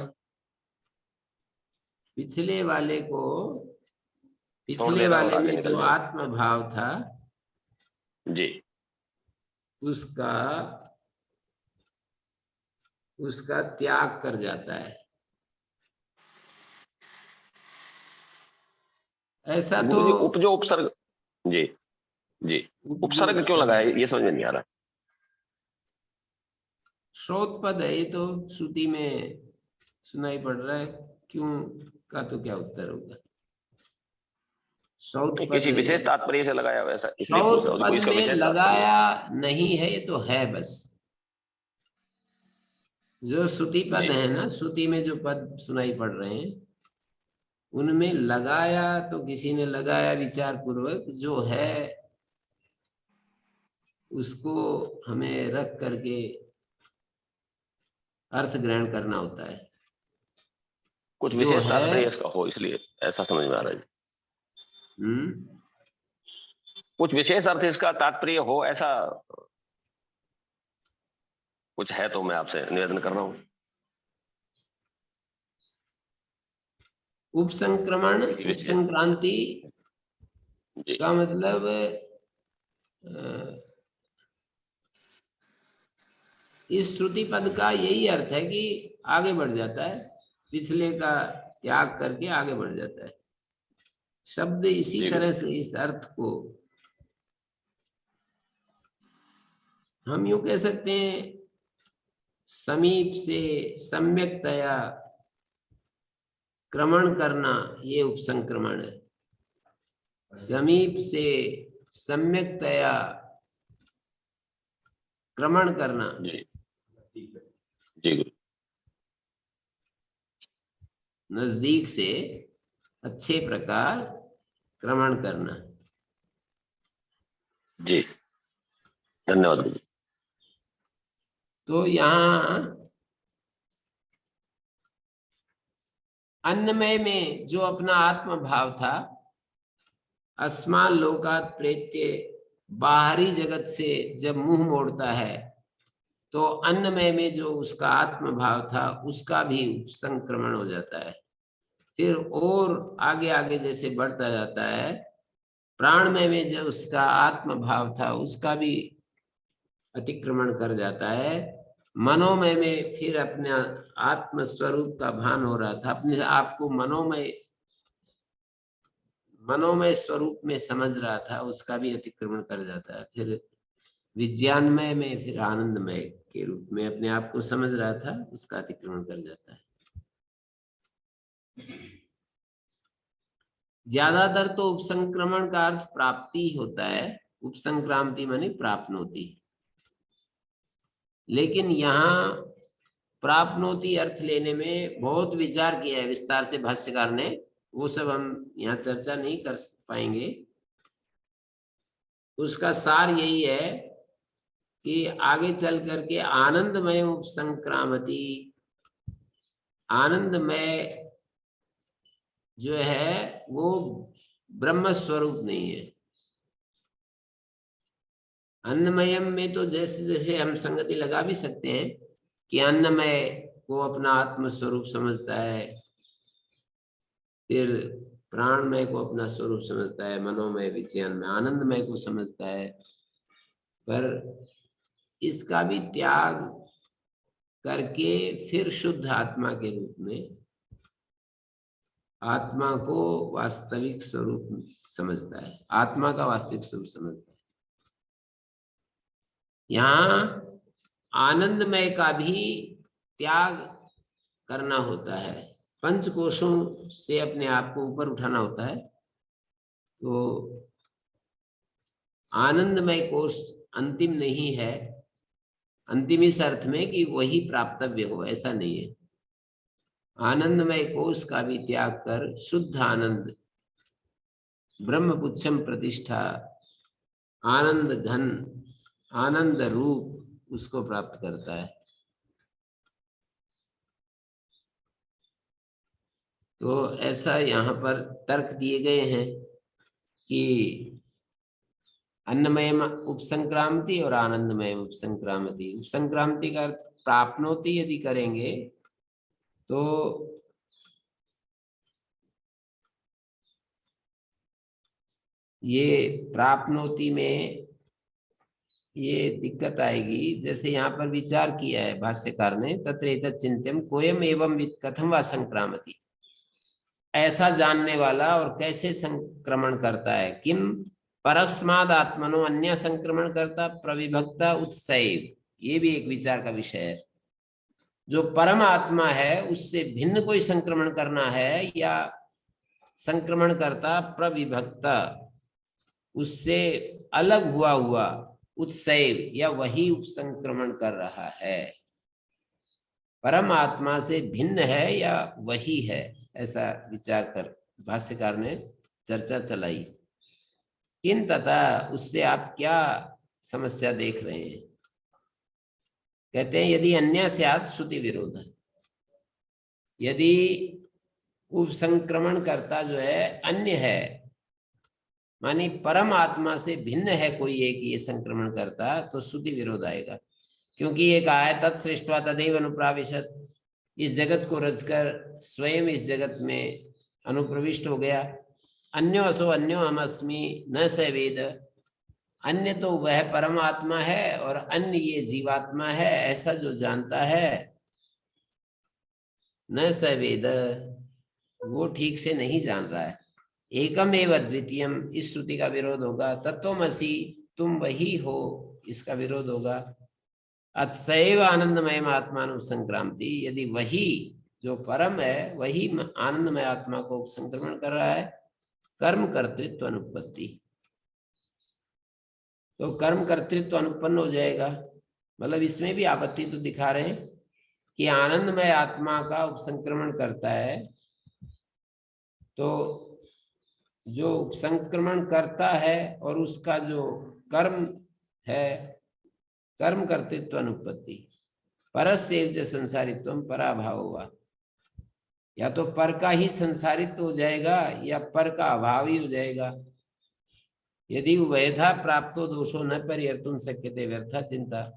पिछले वाले को, छोड़ पिछले देना और वाले आगे में निकल जो जाना। आत्म भाव था जी, उसका त्याग कर जाता है। ऐसा तो गुरु जी जो उपसर्ग, जी जी, उपसर्ग क्यों लगा है ये समझ में नहीं आ रहा। स्रोत पद है, ये तो श्रुति में सुनाई पड़ रहा है, क्यों का तो क्या उत्तर होगा? स्रोत पद किसी है, विशेष तात्पर्य से लगाया वैसा, इसलिए पूछ स्रोत रहा हूँ पद कोई इसका में विशेष तात्पर्य। लगाया नहीं है, ये तो है बस। जो श्रुति पद है ना, श्रुति में जो पद सुनाई पड़ रहे हैं उनमें लगाया तो किसी ने लगाया विचार पूर्वक, जो है उसको हमें रख करके अर्थ ग्रहण करना होता है। कुछ जो विशेष है तात्पर्य इसका हो, इसलिए ऐसा समझ में आ रहा है। कुछ विशेष अर्थ इसका तात्पर्य हो, ऐसा कुछ है तो मैं आपसे निवेदन कर रहा हूं। उपसंक्रमण, उपसंक्रांति का मतलब इस श्रुति पद का यही अर्थ है कि आगे बढ़ जाता है, पिछले का त्याग करके आगे बढ़ जाता है। शब्द इसी तरह से इस अर्थ को हम यूं कह सकते हैं, समीप से सम्यकतया क्रमण करना, ये उपसंक्रमण है। समीप से सम्यकतया क्रमण करना, जी जी, नजदीक से अच्छे प्रकार क्रमण करना। जी, धन्यवाद। तो यहाँ अन्नमय में जो अपना आत्म भाव था, अस्मान लोकात प्रेत्य, बाहरी जगत से जब मुंह मोड़ता है तो अन्नमय में जो उसका आत्म भाव था उसका भी संक्रमण हो जाता है। फिर और आगे आगे जैसे बढ़ता जाता है, प्राणमय में जो उसका आत्म भाव था उसका भी अतिक्रमण कर जाता है। मनोमय में फिर अपने आत्म स्वरूप का भान हो रहा था, अपने आप को मनोमय स्वरूप में समझ रहा था, उसका भी अतिक्रमण कर जाता है। फिर विज्ञानमय में, फिर आनंदमय के रूप में अपने आप को समझ रहा था, उसका अतिक्रमण कर जाता है। ज्यादातर तो उपसंक्रमण का अर्थ प्राप्ति होता है, उपसंक्रांति माने प्राप्नोति, लेकिन यहाँ प्राप्नोति अर्थ लेने में बहुत विचार किया है विस्तार से भाष्यकार ने, वो सब हम यहाँ चर्चा नहीं कर पाएंगे। उसका सार यही है कि आगे चल करके आनंदमय उपसंक्रामति, आनंदमय जो है वो ब्रह्म स्वरूप नहीं है। अन्नमयम में तो जैसे जैसे हम संगति लगा भी सकते हैं कि अन्नमय को अपना आत्म स्वरूप समझता है, फिर प्राणमय को अपना स्वरूप समझता है, मनोमय, विज्ञानमय, आनंदमय को समझता है, पर इसका भी त्याग करके फिर शुद्ध आत्मा के रूप में आत्मा को वास्तविक स्वरूप समझता है, आत्मा का वास्तविक स्वरूप समझता है। यहाँ आनंदमय का भी त्याग करना होता है, पंचकोशों से अपने आप को ऊपर उठाना होता है। तो आनंदमय कोश अंतिम नहीं है, अंतिम इस अर्थ में कि वही प्राप्तव्य हो, ऐसा नहीं है। आनंदमय कोश का भी त्याग कर शुद्ध आनंद, ब्रह्मपुच्छम प्रतिष्ठा, आनंद घन, आनंद रूप उसको प्राप्त करता है। तो ऐसा यहाँ पर तर्क दिए गए हैं कि अन्नमय उपसंक्रांति और आनंदमय उपसंक्रांति। उपसंक्रांति का अर्थ प्राप्नोति यदि करेंगे तो ये प्राप्नोति में ये दिक्कत आएगी। जैसे यहाँ पर विचार किया है भाष्यकार ने, तत्र एतत् चिंत्यम कोयम एवं विद कथम वा संक्रामति, ऐसा जानने वाला और कैसे संक्रमण करता है। किम परस्माद आत्मनो अन्य संक्रमण करता प्रविभक्ता उत्सैव, ये भी एक विचार का विषय है। जो परम आत्मा है उससे भिन्न कोई संक्रमण करना है या संक्रमण करता प्रविभक्ता, उससे अलग हुआ हुआ, उत्सैव या वही उपसंक्रमण कर रहा है। परम आत्मा से भिन्न है या वही है, ऐसा विचार कर भाष्यकार ने चर्चा चलाई। किन तथा, उससे आप क्या समस्या देख रहे हैं? कहते हैं यदि अन्य स्यात् श्रुति विरोध, यदि उपसंक्रमण करता जो है अन्य है, मानी परम आत्मा से भिन्न है कोई एक ये संक्रमण करता, तो श्रुति विरोध आएगा। क्योंकि ये कहा है तत्सृष्ट्वा तदेव अनुप्राविशत, इस जगत को रचकर स्वयं इस जगत में अनुप्रविष्ट हो गया। अन्यो असो अन्यो हम अस्मि न स वेद, अन्य तो वह परमात्मा है और अन्य ये जीवात्मा है, ऐसा जो जानता है, न स वेद, वो ठीक से नहीं जान रहा है। एकम एव अद्वितीयम, इस श्रुति का विरोध होगा। तत्वमसि, तुम वही हो, इसका विरोध होगा। अतसैव आनंदमय आत्मान संक्रांति, यदि वही जो परम है वही आनंदमय आत्मा को संक्रमण कर रहा है, कर्म कर्तृत्व अनुपत्ति, तो कर्म कर्तृत्व अनुपन्न हो जाएगा। मतलब इसमें भी आपत्ति तो दिखा रहे हैं कि आनंदमय आत्मा का उपसंक्रमण करता है, तो जो उपसंक्रमण करता है और उसका जो कर्म है, कर्म कर्तृत्व अनुपत्ति, परस्यैव च संसारित्वम पराभाव हुआ, या तो पर का ही संसारित्व हो जाएगा या पर का अभाव ही हो जाएगा। यदि उभयथा प्राप्तो दोषो न परिहर्तुं शक्यते व्यर्था चिंता,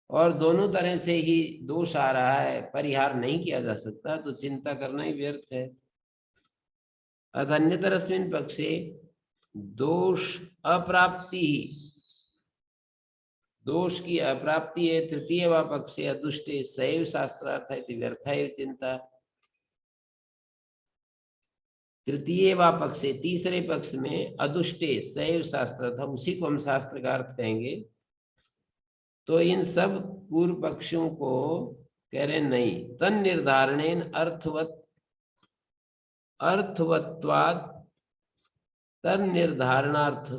और दोनों तरह से ही दोष आ रहा है, परिहार नहीं किया जा सकता, तो चिंता करना ही व्यर्थ है। अन्यतरस्मिन् पक्षे दोष अप्राप्ति ही, दोष की अप्राप्ति है तृतीय वा पक्षे अदुष्टे सैव शास्त्रार्थ है व्यर्थ है चिंता। तृतीय वा पक्षे, तीसरे पक्ष में अदुष्टे सैव शास्त्रार्थ, उसी को हम शास्त्र का अर्थ कहेंगे। तो इन सब पूर्व पक्षों को कह रहे नहीं, तन निर्धारणेन अर्थवत अर्थवत्वाद तन निर्धारणार्थ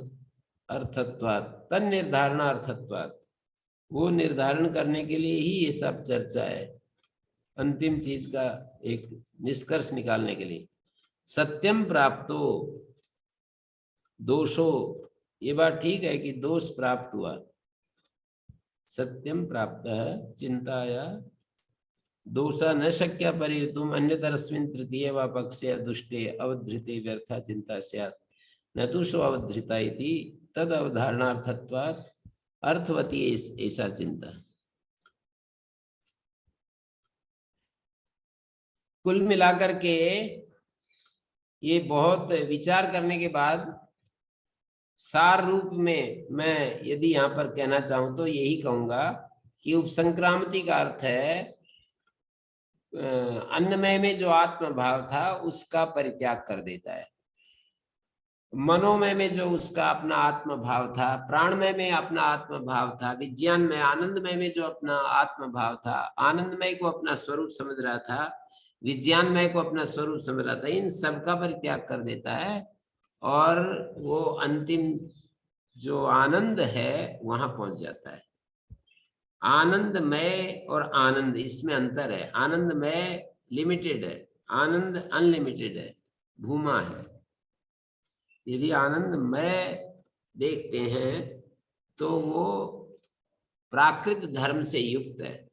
अर्थत्वाद, तन निर्धारणार्थत्वाद, वो निर्धारण करने के लिए ही ये सब चर्चा है, अंतिम चीज का एक निष्कर्ष निकालने के लिए। सत्यम प्राप्तो दोषो, ये बात ठीक है कि दोष प्राप्त हुआ, सत्यम प्राप्त है, चिंताया दोषा न शक्य परिहर्तुम अन्यतरस्मिन् तृतीय वा पक्षे दुष्टे अवधृते व्यर्था चिंता स्यात् न तु सो अवधृता इति तद अवधारणार्थत्वात् अर्थवती ऐसा चिंता। कुल मिलाकर के ये बहुत विचार करने के बाद सार रूप में मैं यदि यहाँ पर कहना चाहूं तो यही कहूंगा कि उपसंक्रांति का अर्थ है अन्नमय में जो आत्म भाव था उसका परित्याग कर देता है, मनोमय में जो उसका अपना आत्म भाव था, प्राणमय में अपना आत्म भाव था, विज्ञान में आनंदमय में जो अपना आत्म भाव था, आनंदमय को अपना स्वरूप समझ रहा था, विज्ञानमय को अपना स्वरूप समझ रहा था, इन सबका परित्याग कर देता है और वो अंतिम जो आनंद है वहां पहुंच जाता है। आनंदमय और आनंद, इसमें अंतर है। आनंदमय लिमिटेड है, आनंद अनलिमिटेड है, भूमा है। यदि आनंदमय देखते हैं तो वो प्राकृत धर्म से युक्त है,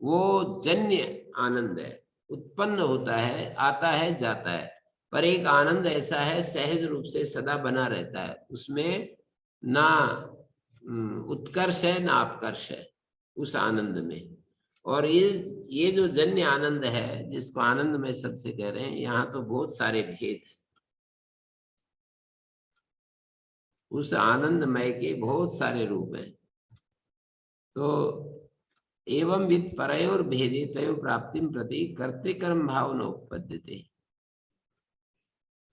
वो जन्य आनंद है, उत्पन्न होता है, आता है, जाता है। पर एक आनंद ऐसा है सहज रूप से सदा बना रहता है, उसमें ना उत्कर्ष है ना अपकर्ष है उस आनंद में। और ये जो जन्य आनंद है जिसको आनंद में सबसे कह रहे हैं, यहाँ तो बहुत सारे भेद हैं। उस आनंदमय के बहुत सारे रूप हैं। तो एवं विद परयोर भेदे तयो प्राप्तिम प्रति कर्तृकर्म भाव न उपपद्यते,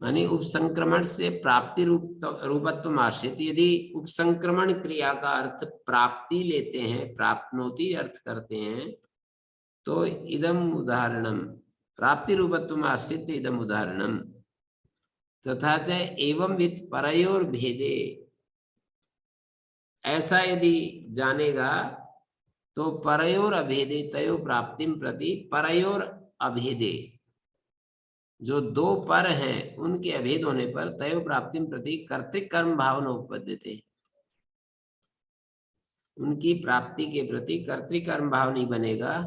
मानी उपसंक्रमण से प्राप्ति रूपत्व आश्रित। यदि उपसंक्रमण क्रिया का अर्थ प्राप्ति लेते हैं, प्राप्नोति अर्थ करते हैं, तो इदम उदाहरणम प्राप्ति रूपत्व आश्रित इदम उदाहरणम तथा च एवं विद परयोर भेदे, ऐसा यदि जानेगा तो परयोर अभेदे तयो प्राप्तिम प्रति, परयोर अभेदे जो दो पर हैं उनके अभेद होने पर तयो प्राप्तिम प्रति कर्तृकर्म भाव न उपपद्यते, उनकी प्राप्ति के प्रति कर्तृकर्म भाव नहीं बनेगा।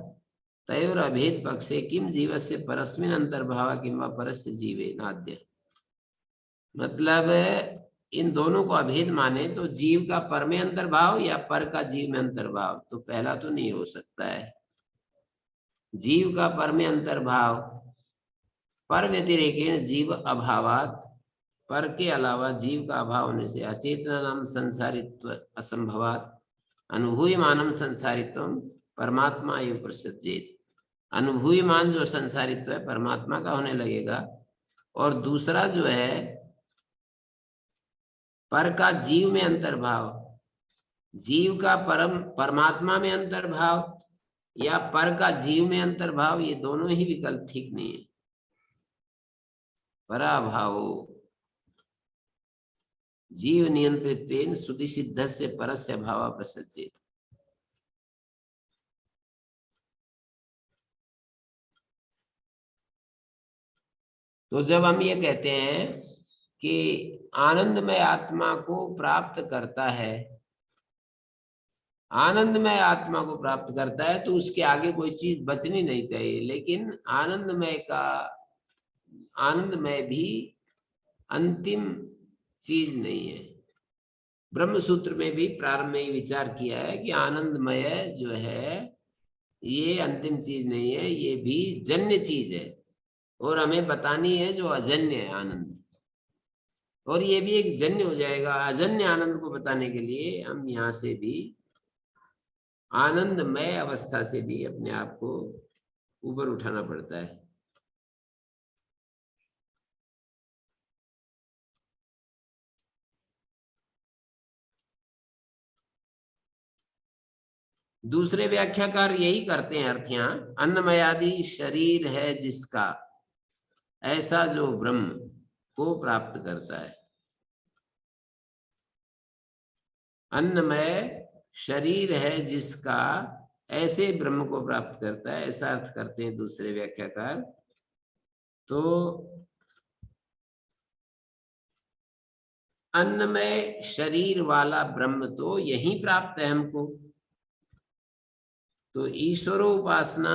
तयोर अभेद पक्षे किम जीवस्य परस्मिन् अंतर्भाव किंवा परस्य जीवे नाद्य, मतलब इन दोनों को अभेद माने तो जीव का पर में अंतर्भाव या पर का जीव में अंतर्भाव, तो पहला तो नहीं हो सकता है। जीव का पर में अंतर्भाव पर व्यतिरेकेण जीव अभावात, पर के अलावा जीव का अभाव होने से अचेतना नाम संसारित्व असंभवात अनुभूयमानम संसारित्व परमात्मा एवं प्रसज्जेत, अनुभूयमान जो संसारित्व है परमात्मा का होने लगेगा। और दूसरा जो है पर का जीव में अंतर्भाव, जीव का परमात्मा में अंतर्भाव या पर का जीव में अंतर्भाव, ये दोनों ही विकल्प ठीक नहीं है। पराभाव जीव नियंत्रित्वेन श्रुति सिद्ध से परस्य भाव प्रसज्जेत। तो जब हम ये कहते हैं कि आनंदमय आत्मा को प्राप्त करता है, आनंदमय आत्मा को प्राप्त करता है, तो उसके आगे कोई चीज बचनी नहीं चाहिए। लेकिन आनंदमय भी अंतिम चीज नहीं है। ब्रह्म सूत्र में भी प्रारंभ में ही विचार किया है कि आनंदमय जो है ये अंतिम चीज नहीं है, ये भी जन्य चीज है और हमें बतानी है जो अजन्य है आनंद, और ये भी एक जन्य हो जाएगा। अजन्य आनंद को बताने के लिए हम यहाँ से भी आनंदमय अवस्था से भी अपने आप को ऊपर उठाना पड़ता है। दूसरे व्याख्याकार यही करते हैं अर्थ यहाँ, अन्नमयादि शरीर है जिसका, ऐसा जो ब्रह्म को प्राप्त करता है। अन्नमय शरीर है जिसका, ऐसे ब्रह्म को प्राप्त करता है, ऐसा अर्थ करते हैं दूसरे व्याख्याकार। तो अन्नमय शरीर वाला ब्रह्म तो यही प्राप्त है हमको, तो ईश्वरोपासना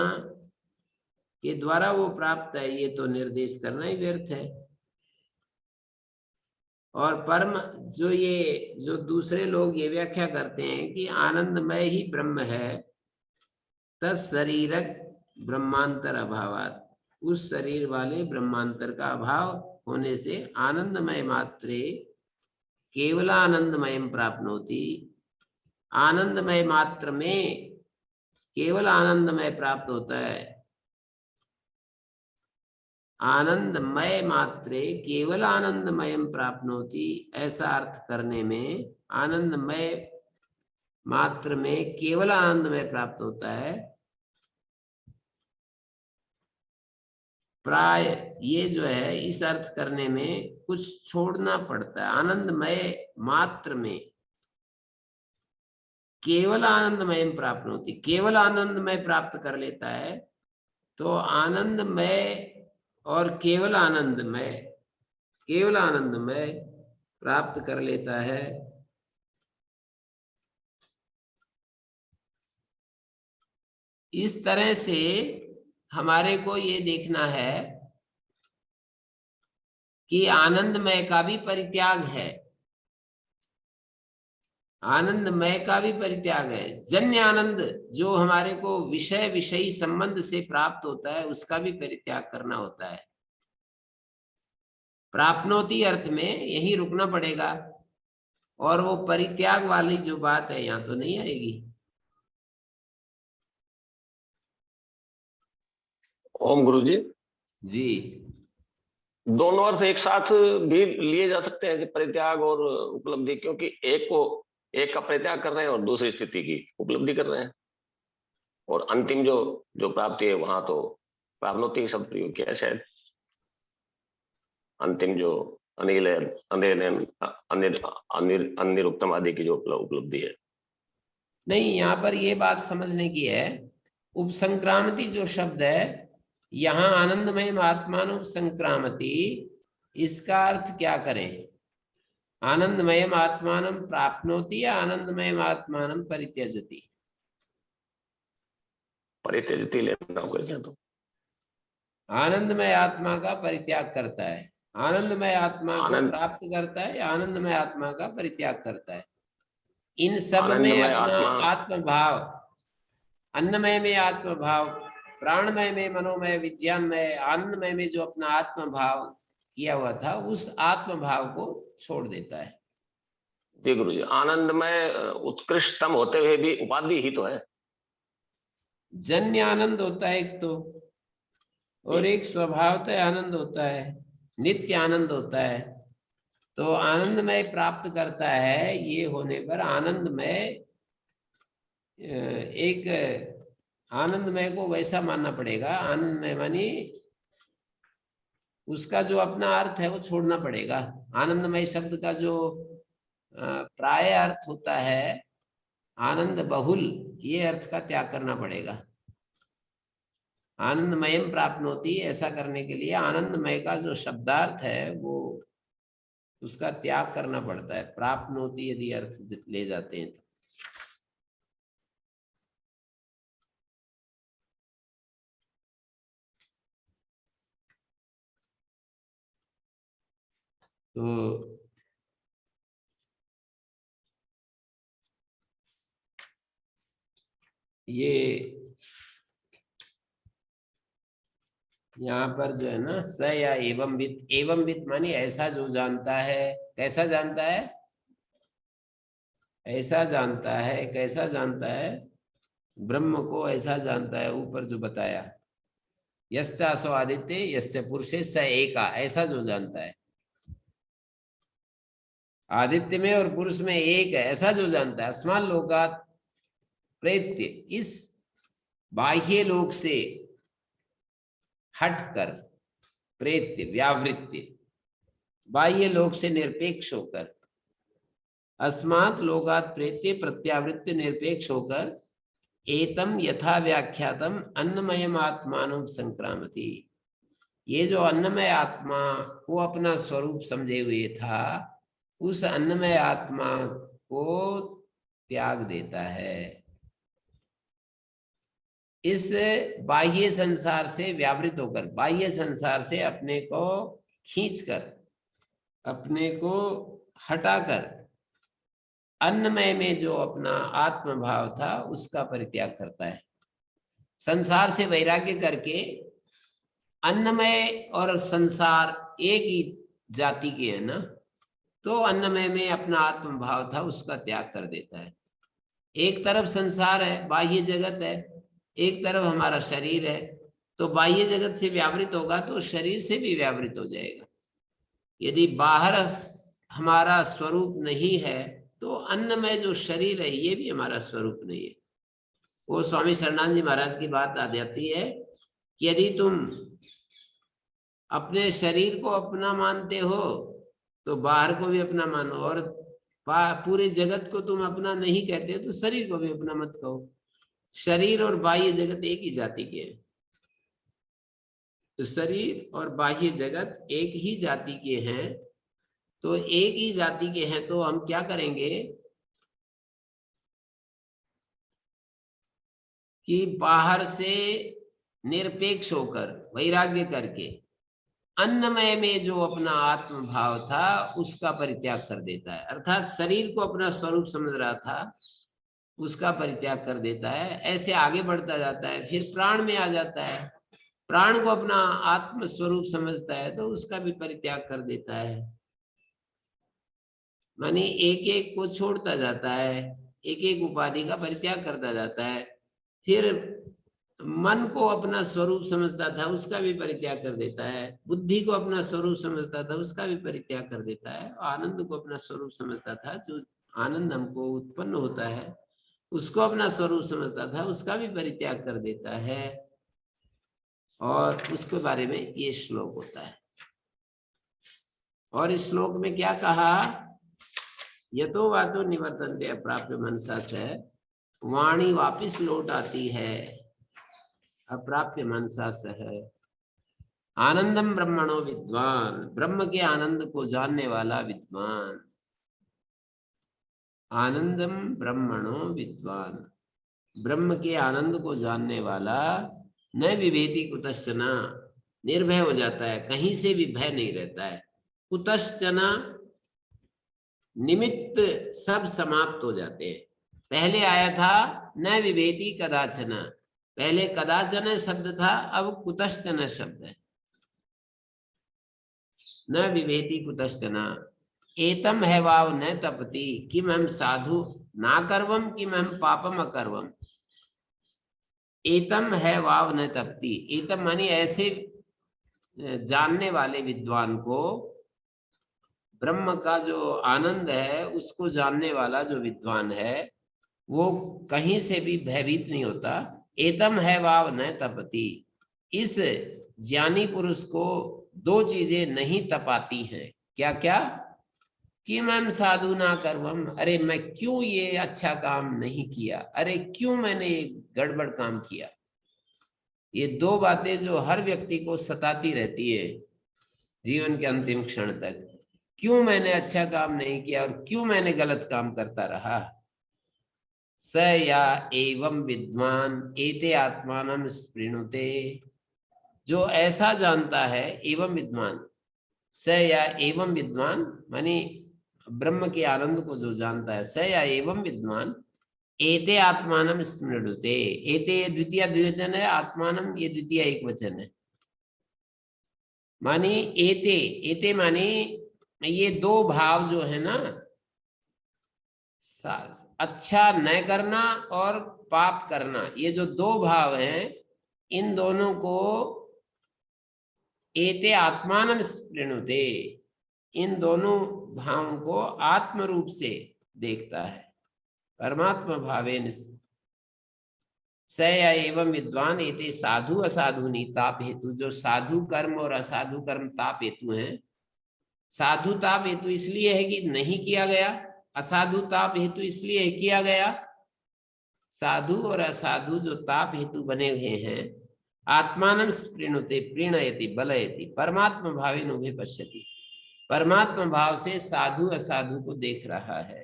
के द्वारा वो प्राप्त है, ये तो निर्देश करना ही व्यर्थ है। और परम जो दूसरे लोग ये व्याख्या करते हैं कि आनंदमय ही ब्रह्म है, तत्शरीरक ब्रह्मांतर अभावात, उस शरीर वाले ब्रह्मांतर का अभाव होने से आनंदमय मात्रे केवल आनंदमय प्राप्नोति, आनंदमय मात्र में केवल आनंदमय प्राप्त होता है। आनंदमय मात्रे केवल आनंदमयम प्राप्नोति, ऐसा अर्थ करने में आनंदमय मात्र में केवल आनंदमय प्राप्त होता है। प्राय ये जो है इस अर्थ करने में कुछ छोड़ना पड़ता है। आनंदमय मात्र में केवल आनंदमय प्राप्त होती, केवल आनंदमय प्राप्त कर लेता है। तो आनंदमय और केवल आनंदमय प्राप्त कर लेता है। इस तरह से हमारे को ये देखना है कि आनंदमय का भी परित्याग है, आनंदमय का भी परित्याग है। जन्य आनंद जो हमारे को विषय विषयी संबंध से प्राप्त होता है उसका भी परित्याग करना होता है। प्राप्नोति अर्थ में यही रुकना पड़ेगा, और वो परित्याग वाली जो बात है यहाँ तो नहीं आएगी। ओम गुरु जी। जी, दोनों अर्थ एक साथ भी लिए जा सकते हैं, परित्याग और उपलब्धि, क्योंकि एक का परित्याग कर रहे हैं और दूसरी स्थिति की उपलब्धि कर रहे हैं, और अंतिम जो प्राप्ति है वहां तो प्राप्नोति शब्द प्रयोग किया है शायद। अंतिम जो अनिल है, अनिरुक्तम आदि की जो उपलब्धि है। नहीं, यहाँ पर ये बात समझने की है। उपसंक्रामति जो शब्द है यहाँ आनंदमय आत्मान उपसंक्रामति, इसका अर्थ क्या करें? आनंदमय आत्मान प्राप्नोति या आनंदमय आत्मान परित्यजति? परित्यजति लेना होगा क्या? तो आनंदमय आत्मा का परित्याग करता है, आनंदमय आत्मा को प्राप्त करता है या आनंदमय आत्मा का परित्याग करता है। इन सब में अपना आत्मभाव, अन्नमय में आत्मभाव, प्राणमय में मनोमय, विज्ञानमय, आनंदमय में जो अपना आत्मभाव किया हुआ था उस आत्मभाव को छोड़ देता है। जी गुरु जी, आनंदमय उत्कृष्टतम होते हुए भी उपाधि ही तो है। जन्य आनंद होता है एक तो, और एक स्वभावतः आनंद होता है, नित्य आनंद होता है। तो आनंदमय प्राप्त करता है, ये होने पर आनंदमय, एक आनंदमय को वैसा मानना पड़ेगा। आनंदमय मानी उसका जो अपना अर्थ है वो छोड़ना पड़ेगा। आनंदमय शब्द का जो प्राय अर्थ होता है आनंद बहुल, ये अर्थ का त्याग करना पड़ेगा। आनंदमयम प्राप्नोति, ऐसा करने के लिए आनंदमय का जो शब्दार्थ है वो उसका त्याग करना पड़ता है। प्राप्नोति यदि अर्थ ले जाते हैं तो ये यहाँ पर जो है ना, स या एवं वित्त, एवं वित्त मानी ऐसा जो जानता है। कैसा जानता है? ऐसा जानता है। कैसा जानता है? ब्रह्म को ऐसा जानता है, ऊपर जो बताया, यस्यासो आदित्य यस्य पुरुषे स एका, ऐसा जो जानता है। आदित्य में और पुरुष में एक है, ऐसा जो जानता है। अस्मान लोकात् प्रेत्य, इस बाह्य लोक से हटकर, प्रेत्य व्यावृत्य, बाह्य लोक से निरपेक्ष होकर, अस्मात् लोकात् प्रेत्य प्रत्यावृत्य निरपेक्ष होकर, एतम यथा व्याख्यातम अन्नमयम आत्मानं संक्रामति, ये जो अन्नमय आत्मा को अपना स्वरूप समझे हुए था उस अन्नमय आत्मा को त्याग देता है। इस बाह्य संसार से व्यावृत होकर, बाह्य संसार से अपने को खींचकर, अपने को हटाकर, अन्नमय में जो अपना आत्मभाव था उसका परित्याग करता है। संसार से वैराग्य करके, अन्नमय और संसार एक ही जाति के है ना, तो अन्नमय में अपना आत्मभाव था उसका त्याग कर देता है। एक तरफ संसार है, बाह्य जगत है, एक तरफ हमारा शरीर है, तो बाह्य जगत से व्यावृत होगा तो शरीर से भी व्यावृत हो जाएगा। यदि बाहर हमारा स्वरूप नहीं है तो अन्नमय जो शरीर है ये भी हमारा स्वरूप नहीं है। वो स्वामी शरणानंद जी महाराज की बात आ जाती है कि यदि तुम अपने शरीर को अपना मानते हो तो बाहर को भी अपना मानो, और पूरे जगत को तुम अपना नहीं कहते तो शरीर को भी अपना मत कहो। शरीर और बाह्य जगत एक ही जाति के हैं। तो शरीर और बाह्य जगत एक ही जाति के हैं, तो एक ही जाति के हैं तो हम क्या करेंगे कि बाहर से निरपेक्ष होकर वैराग्य करके अन्नमय में जो अपना आत्म भाव था उसका परित्याग कर देता है। अर्थात शरीर को अपना स्वरूप समझ रहा था उसका परित्याग कर देता है। ऐसे आगे बढ़ता जाता है, फिर प्राण में आ जाता है, प्राण को अपना आत्म स्वरूप समझता है तो उसका भी परित्याग कर देता है। मानी एक एक को छोड़ता जाता है, एक एक उपाधि का परित्याग करता जाता है। फिर मन को अपना स्वरूप समझता था उसका भी परित्याग कर देता है, बुद्धि को अपना स्वरूप समझता था उसका भी परित्याग कर देता है, आनंद को अपना स्वरूप समझता था, जो आनंद हमको उत्पन्न होता है उसको अपना स्वरूप समझता था उसका भी परित्याग कर देता है। और उसके बारे में ये श्लोक होता है। और इस श्लोक में क्या कहा, यतो वाचो निवर्तन्ते अप्राप्य मनसा से, वाणी वापिस लौट आती है अप्राप्य मनसा सह। आनंदम ब्रह्मणो विद्वान, ब्रह्म के आनंद को जानने वाला विद्वान। आनंदम ब्रह्मणो विद्वान, ब्रह्म के आनंद को जानने वाला न विभेति कुतश्चन, निर्भय हो जाता है, कहीं से भी भय नहीं रहता है। कुतश्चन निमित्त सब समाप्त हो जाते हैं। पहले आया था न विभेति कदाचन, पहले कदाचन शब्द था, अब कुतश्चन शब्द है। न विभेति कुतश्चन, एतम है वाव न तपति, किम हम साधु ना करवम किम हम पापम अकर्वम। एतम है वाव न तपति, एतम मानी ऐसे जानने वाले विद्वान को, ब्रह्म का जो आनंद है उसको जानने वाला जो विद्वान है वो कहीं से भी भयभीत नहीं होता। एतम है वाव न तपति, इस ज्ञानी पुरुष को दो चीजें नहीं तपाती हैं। क्या क्या, कि मैं साधु ना करवम, अरे मैं क्यों ये अच्छा काम नहीं किया, अरे क्यों मैंने ये गड़बड़ काम किया। ये दो बातें जो हर व्यक्ति को सताती रहती है जीवन के अंतिम क्षण तक, क्यों मैंने अच्छा काम नहीं किया और क्यों मैंने गलत काम करता रहा। स या एवं विद्वान एते आत्मानं स्पृणुते, जो ऐसा जानता है, एवं विद्वान, स या एवं विद्वान मानी ब्रह्म के आनंद को जो जानता है, स या एवं विद्वान एते आत्मानं स्मृणुते। एते द्वितीय द्विवचन है, आत्मानं ये द्वितीय एक वचन है। मानी एते, एते मानी ये दो भाव जो है ना, अच्छा न करना और पाप करना, ये जो दो भाव हैं इन दोनों को एते आत्मानं स्पृणुते, इन दोनों भावों को आत्म रूप से देखता है, परमात्मा भावेन। स या एवं विद्वान एते साधु असाधुनी ताप हेतु, जो साधु कर्म और असाधु कर्म ताप हेतु हैं। साधु ताप हेतु इसलिए है कि नहीं किया गया, असाधु ताप हेतु इसलिए किया गया। साधु और असाधु जो ताप हेतु बने हुए हैं, आत्मानं स्पृणुते प्रीणयति बलयति परमात्मा भावेन उभे पश्यति, परमात्मा भाव से साधु असाधु को देख रहा है।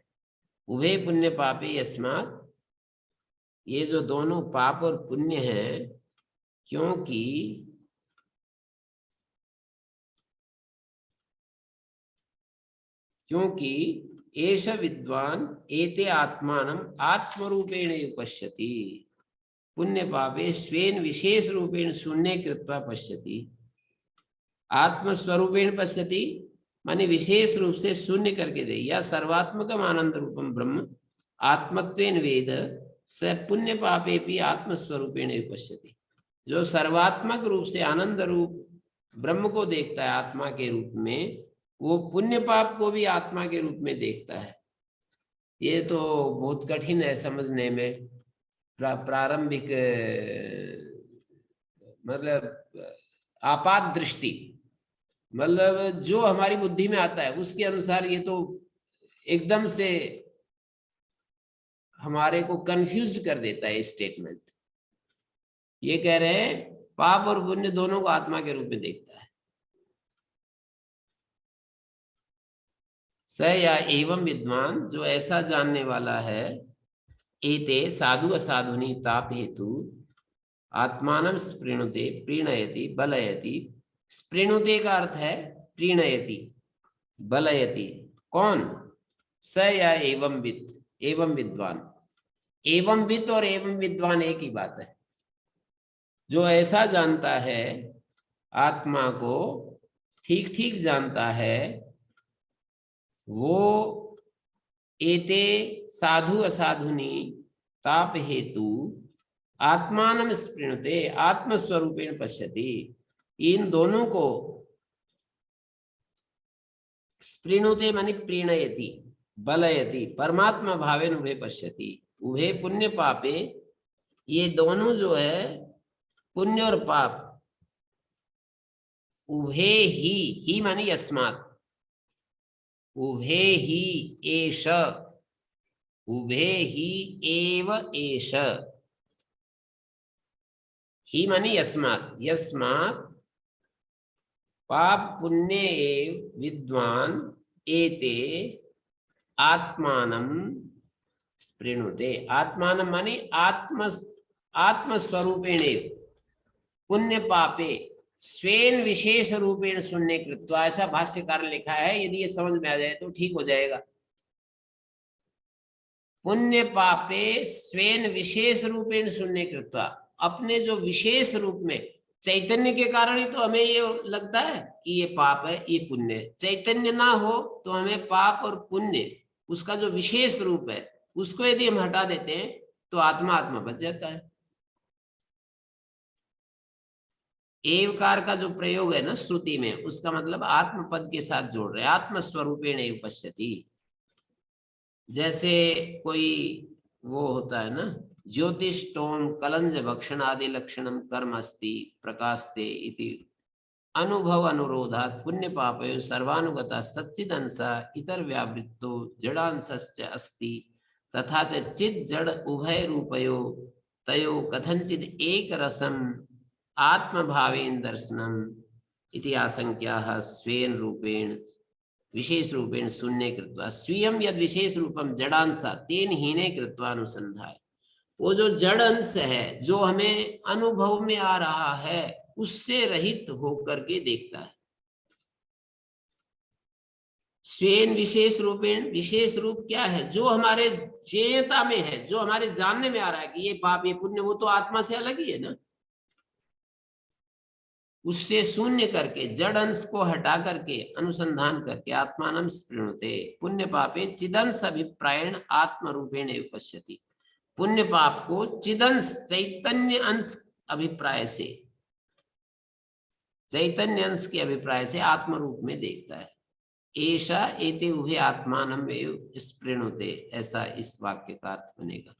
उभे पुण्य पापे यस्मात्, ये जो दोनों पाप और पुण्य हैं, क्योंकि एष विद्वान एते आत्मानं आत्मरूपेण पश्यति, पुण्य पापे स्वेन विशेष रूपेण शून्य कृत्वा पश्यति। आत्मस्वरूपेण पश्यति माने विशेष रूप से शून्य करके दे, या सर्वात्मकम आनंद रूपम ब्रह्म आत्मत्वेन वेद स पुण्य पापे भी आत्मस्वरूपेण पश्यति। जो सर्वात्मक रूप से आनंद रूप ब्रह्म को देखता है आत्मा के रूप में, वो पुण्य पाप को भी आत्मा के रूप में देखता है। ये तो बहुत कठिन है समझने में। प्रारंभिक मतलब आपात दृष्टि, मतलब जो हमारी बुद्धि में आता है उसके अनुसार ये तो एकदम से हमारे को कंफ्यूज कर देता है स्टेटमेंट। ये कह रहे हैं पाप और पुण्य दोनों को आत्मा के रूप में देखता है। स या एवं विद्वान, जो ऐसा जानने वाला है, एते साधु असाधुनी ताप हेतु आत्मानं स्पृणुते प्रीणयति बलयति। स्पृणुते का अर्थ है प्रीणयति बलयति। कौन? स या एवं विद, एवं विद्वान। एवं विद और एवं विद्वान एक ही बात है। जो ऐसा जानता है आत्मा को, ठीक ठीक जानता है, वो एते साधु असाधुनी ताप हेतु आत्मानं स्पृणुते आत्मस्वरूपेण पश्यति। इन दोनों को स्पृणुते माने प्रीणयति बलयति परमात्मा भावेन उभे पश्यति। उभे पुण्य पापे, ये दोनों जो है पुण्य और पाप, उभे ही माने यस्मात्, उभे ही एष, उभे ही एव एष। ही माने यस्मात्, यस्मात् पाप पुण्य एव विद्वान एते आत्मानं स्पृणुते। आत्मानं माने आत्मस्वरूपेण पुण्य पापे स्वेन विशेष रूपेण शून्य कृत्वा, ऐसा भाष्यकार ने लिखा है। यदि ये समझ में आ जाए तो ठीक हो जाएगा। पुण्य पापे स्वेन विशेष रूपेण शून्य कृत्वा, अपने जो विशेष रूप में चैतन्य के कारण ही तो हमें ये लगता है कि ये पाप है ये पुण्य है। चैतन्य ना हो तो हमें पाप और पुण्य, उसका जो विशेष रूप है, उसको यदि हम हटा देते हैं तो आत्मा आत्मा बच जाता है। एवकार का जो प्रयोग है ना श्रुति में, उसका मतलब आत्म पद के साथ जोड़ रहे, आत्मस्वरूपेण एव पश्यति। जैसे कोई वो होता है ना, ज्योतिष्टोम कलंज भक्षण आदि लक्षणम कर्म अस्ति प्रकाशते इति अनुभव अनुरोधात् पुण्य पापयो सर्वानुगता सच्चिदंसा इतर व्यावृत्तो जडांशश्च अस्ति तथा च चिद जड़ उभय रूपयो तयो कथंचिद एक रसम आत्मभावेन दर्शनम इति आशंक्याः स्वेन रूपेण विशेष रूपेण शून्य कृत्वा स्वीयं यद विशेष रूपम जडांसा तेन हीने कृत्वा अनुसंधाय। वो जो जड़ अंश है जो हमें अनुभव में आ रहा है, उससे रहित होकर के देखता है। स्वेन विशेष रूपेण, विशेष रूप क्या है? जो हमारे चेता में है, जो हमारे जानने में आ रहा है कि ये पाप ये पुण्य, वो तो आत्मा से अलग ही है ना। उससे शून्य करके, जड़ अंश को हटा करके अनुसंधान करके आत्मानं स्पृणुते पुण्य पापे चिदंश अभिप्रायण आत्म रूपेण एव पश्यति। पुण्य पाप को चिदंश चैतन्य अंश अभिप्राय से, चैतन्य अंश के अभिप्राय से आत्म रूप में देखता है। ऐसा एते उभे आत्मानं एव स्पृणुते, ऐसा इस वाक्य का अर्थ बनेगा।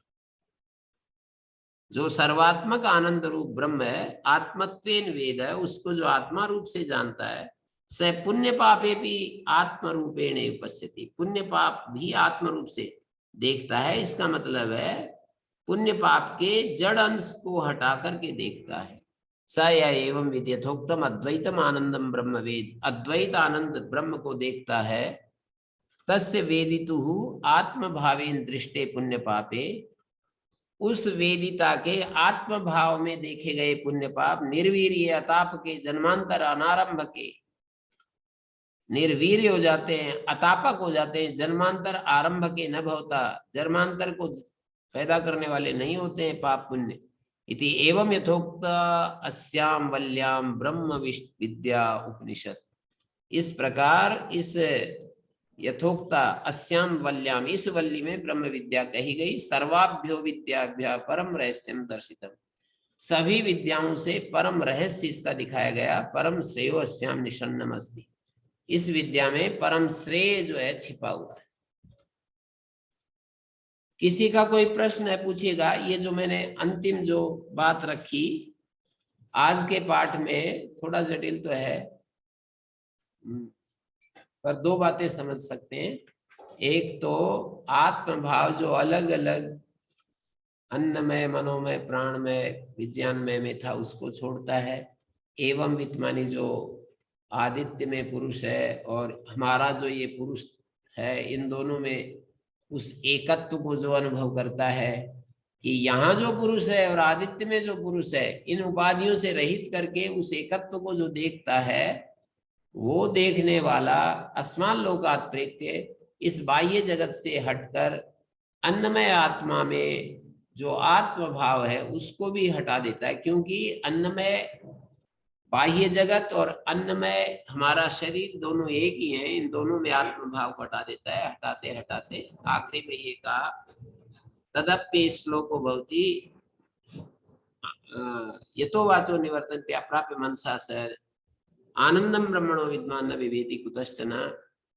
जो सर्वात्मक आनंद रूप ब्रह्म है, आत्मत्वेन वेद है, उसको जो आत्मा रूप से जानता है, स पुण्य पापे भी आत्म रूपेण एव पश्यति, पुण्य पाप भी आत्म रूप से देखता है। इसका मतलब है पुण्य पाप के जड़ अंश को हटा करके देखता है। स या एवं विद यथोक्तम अद्वैतम आनंदम ब्रह्म वेद, अद्वैत आनंद ब्रह्म को देखता है। तस्य वेदितुः आत्म भावेन दृष्टे पुण्य पापे, उस वेदिता के आत्म भाव में देखे गए पुण्य पाप निर्वीर्य अताप के जन्मांतर अनारंभ के निर्वीर्य हो जाते हैं, अतापक हो जाते हैं। जन्मांतर आरंभ के न भवता, जन्मांतर को पैदा करने वाले नहीं होते हैं पाप पुण्य। इति एवं यथोक्त अस्याम वल्याम ब्रह्म विद्या उपनिषद, इस प्रकार इस यथोक्ता अस्याम वल्याम, इस वल्ली में ब्रह्म विद्या कही गई। सर्वाभ्यो विद्याभ्या परम रहस्यम दर्शितम, सभी विद्याओं से परम रहस्य इसका दिखाया गया। परम श्रेयो अस्याम निषन्नम अस्ति, इस विद्या में परम श्रेय जो है छिपा हुआ है। किसी का कोई प्रश्न है पूछिएगा। ये जो मैंने अंतिम जो बात रखी आज के पाठ में थोड़ा जटिल तो है, पर दो बातें समझ सकते हैं। एक तो आत्मभाव जो अलग अलग अन्नमय, मनोमय, प्राणमय, विज्ञानमय में था उसको छोड़ता है। एवं वित्तमानी जो आदित्य में पुरुष है और हमारा जो ये पुरुष है, इन दोनों में उस एकत्व को जो अनुभव करता है कि यहाँ जो पुरुष है और आदित्य में जो पुरुष है, इन उपाधियों से रहित करके उस एकत्व को जो देखता है, वो देखने वाला अस्मान लोकात् प्रेत्य इस बाह्य जगत से हटकर अन्नमय आत्मा में जो आत्म भाव है उसको भी हटा देता है। क्योंकि अन्नमय बाह्य जगत और अन्नमय हमारा शरीर दोनों एक ही हैं, इन दोनों में आत्म भाव को हटा देता है। हटाते हटाते आखिरी में ये कहा तदप्य श्लोको भवति यतो वाचो निवर्तन्ते अप्राप्य मनसा स आनंदम ब्रह्मणो विद्वान न विवेति कुतश्चन।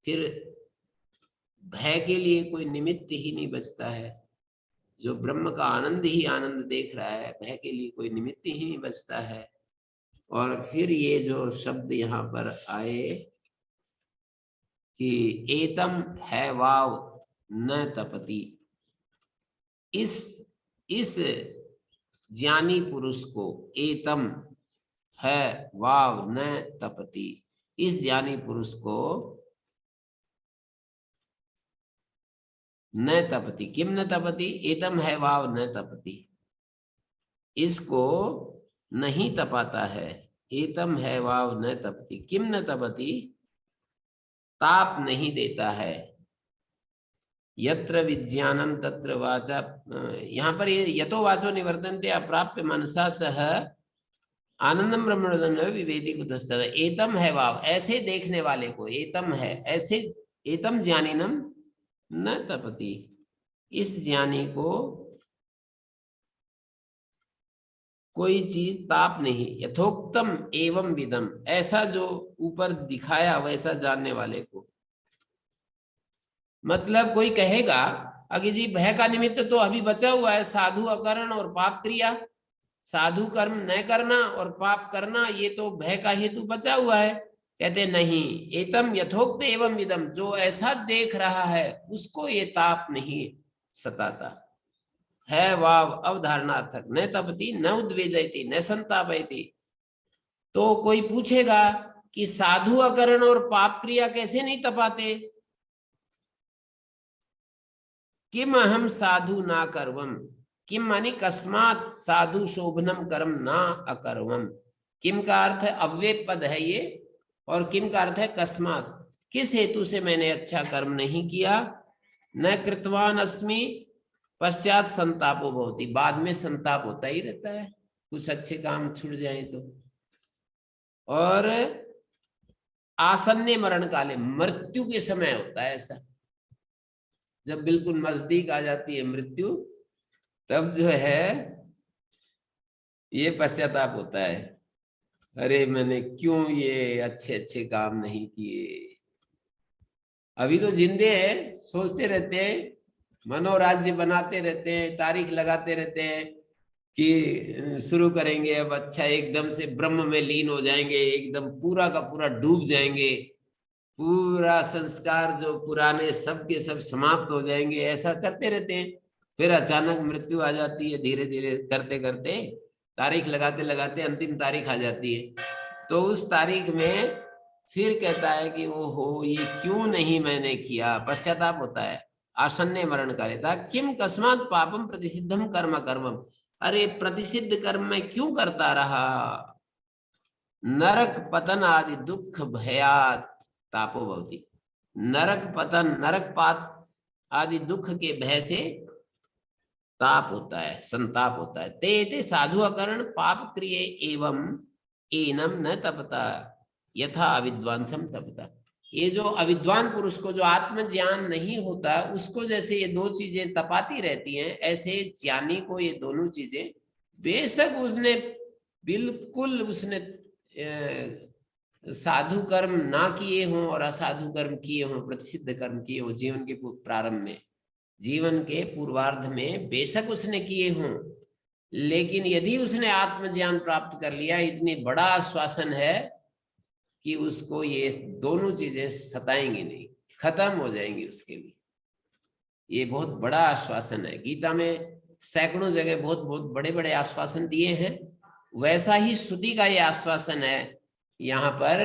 फिर भय के लिए कोई निमित्त ही नहीं बचता है। जो ब्रह्म का आनंद ही आनंद देख रहा है, भय के लिए कोई निमित्त ही नहीं बचता है। और फिर ये जो शब्द यहाँ पर आए कि एतम है वाव न तपति, इस ज्ञानी पुरुष को एतम है वाव न तपति, इस ज्ञानी पुरुष को न तपति, किम न तपति, एतम है वाव न तपति, इसको नहीं तपाता है। एतम है वाव न तपति, किम न तपति, ताप नहीं देता है। यत्र विज्ञानम तत्र वाचा, यहाँ पर ये यतो वाचो निवर्तन्ते अप्राप्य मनसा सह आनंदम ब्रह्मणोदम न विवेति कुतस्तः। एतम है वाव, ऐसे देखने वाले को एतम है, ऐसे एतम ज्ञानिनम न तपति, इस ज्ञानी को कोई चीज ताप नहीं। यथोक्तम एवं विदम, ऐसा जो ऊपर दिखाया वैसा जानने वाले को। मतलब कोई कहेगा अगे जी भय का निमित्त तो अभी बचा हुआ है साधु अकरण और पाप क्रिया, साधु कर्म न करना और पाप करना, ये तो भय का हेतु बचा हुआ है। कहते नहीं, एतम यथोक्त एवं विदम, जो ऐसा देख रहा है उसको ये ताप नहीं सताता है। वाव अवधारणार्थक, न तपति न उद्वेजयति न संतापयति। तो कोई पूछेगा कि साधु अकरण और पाप क्रिया कैसे नहीं तपाते? किम अहम साधु ना कर्वम, किम मानी कस्मात साधु शोभनम कर्म ना अकर्वम। किम का अर्थ है अव्यय पद है ये, और किम का अर्थ है कस्मात, किस हेतु से मैंने अच्छा कर्म नहीं किया। न कृतवान अस्मि पश्चात संतापो भवति, बाद में संताप होता ही रहता है कुछ अच्छे काम छूट जाए तो। और आसन्ने मरण काले, मृत्यु के समय होता है ऐसा, जब बिल्कुल नजदीक आ जाती है मृत्यु, तब जो है ये पश्चाताप होता है, अरे मैंने क्यों ये अच्छे अच्छे काम नहीं किए। अभी तो जिंदे हैं, सोचते रहते हैं, मनोराज्य बनाते रहते हैं, तारीख लगाते रहते हैं कि शुरू करेंगे अब अच्छा, एकदम से ब्रह्म में लीन हो जाएंगे, एकदम पूरा का पूरा डूब जाएंगे, पूरा संस्कार जो पुराने सब के सब समाप्त हो जाएंगे, ऐसा करते रहते हैं। फिर अचानक मृत्यु आ जाती है, धीरे धीरे करते करते तारीख लगाते लगाते अंतिम तारीख आ जाती है। तो उस तारीख में फिर कहता है कि ओहो ये क्यों नहीं मैंने किया, पश्चाताप होता है। आसन्ने मरण काले था किम कस्मात पापम प्रतिसिद्धम कर्म कर्मम, अरे प्रतिसिद्ध कर्म में क्यों करता रहा। नरक पतन आदि दुख भयात तापो भवति, नरक पतन नरकपात आदि दुख के भय से ताप होता है, संताप होता है। ते साधु अकरण पाप क्रिय एवं एनम न तपता यथा अविद्वांसम तपता। ये जो अविद्वान पुरुष को जो आत्मज्ञान नहीं होता उसको जैसे ये दो चीजें तपाती रहती हैं, ऐसे ज्ञानी को ये दोनों चीजें बेशक उसने बिल्कुल उसने साधु कर्म ना किए हों और असाधु कर्म किए हों, प्रतिषिद्ध कर्म किए हों जीवन के प्रारंभ में, जीवन के पूर्वार्ध में बेशक उसने किए हों, लेकिन यदि उसने आत्मज्ञान प्राप्त कर लिया, इतनी बड़ा आश्वासन है कि उसको ये दोनों चीजें सताएंगी नहीं, खत्म हो जाएंगी उसके लिए। ये बहुत बड़ा आश्वासन है। गीता में सैकड़ों जगह बहुत बहुत बड़े बड़े आश्वासन दिए हैं, वैसा ही श्रुति का ये आश्वासन है यहाँ पर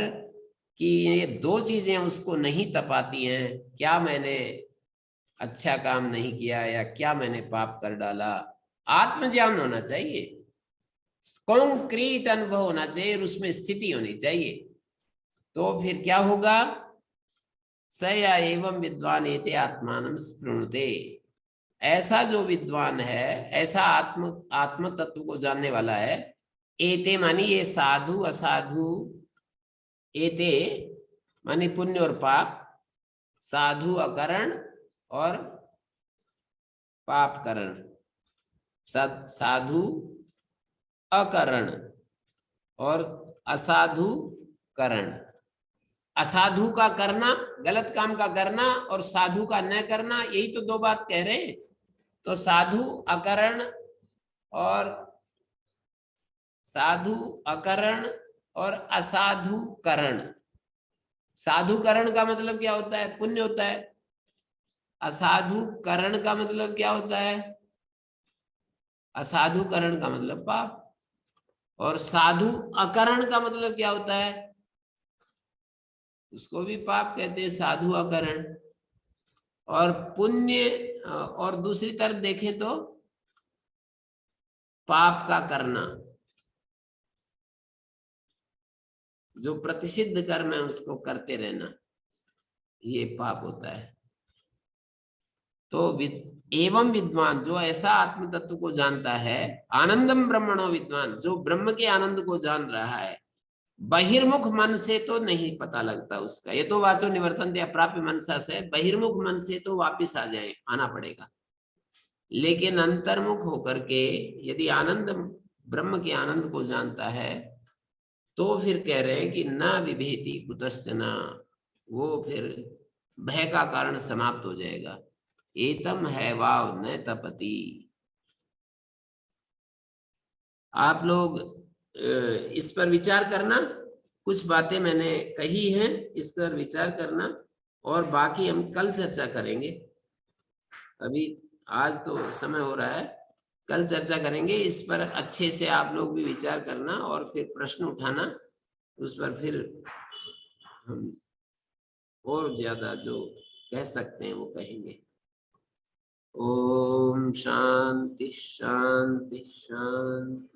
कि ये दो चीजें उसको नहीं तपाती हैं। क्या मैंने अच्छा काम नहीं किया या क्या मैंने पाप कर डाला, आत्मज्ञान होना चाहिए, कॉन्क्रीट अनुभव होना चाहिए और उसमें स्थिति होनी चाहिए। तो फिर क्या होगा, सया एवं विद्वान एते आत्मानं स्पृणुते, ऐसा जो विद्वान है, ऐसा आत्म तत्व को जानने वाला है। एते मानी ये साधु असाधु, एते मानी पुण्य और पाप, साधु अकरण और पाप करण, साधु अकरण और असाधु करण। असाधु का करना, गलत काम का करना, और साधु का न करना, यही तो दो बात कह रहे हैं। तो साधु अकरण और साधु अकरण और असाधु करण। साधु करण का मतलब क्या होता है, पुण्य होता है। असाधु करण का मतलब क्या होता है, असाधु करण का मतलब पाप। और साधु अकरण का मतलब क्या होता है, उसको भी पाप कहते हैं, साधु अकरण। और पुण्य, और दूसरी तरफ देखें तो पाप का करना, जो प्रतिषिद्ध कर्म है उसको करते रहना, ये पाप होता है। तो एवं विद्वान, जो ऐसा आत्म तत्व को जानता है, आनंदम ब्रह्मणो विद्वान, जो ब्रह्म के आनंद को जान रहा है, बहिर्मुख मन से तो नहीं पता लगता उसका, ये तो वाचो निवर्तन्ते अप्राप्य मनसा से, बहिर्मुख मन से तो वापिस आ जाए, आना पड़ेगा। लेकिन अंतर्मुख होकर के यदि आनंद, ब्रह्म के आनंद को जानता है, तो फिर कह रहे हैं कि न विभेति कुतश्चन, वो फिर भय का कारण समाप्त हो जाएगा। एतम है वाव न तपति। आप लोग इस पर विचार करना, कुछ बातें मैंने कही हैं, इस पर विचार करना, और बाकी हम कल चर्चा करेंगे। अभी आज तो समय हो रहा है, कल चर्चा करेंगे इस पर। अच्छे से आप लोग भी विचार करना और फिर प्रश्न उठाना, उस पर फिर हम और ज्यादा जो कह सकते हैं वो कहेंगे। ओम शांति शांति शांति।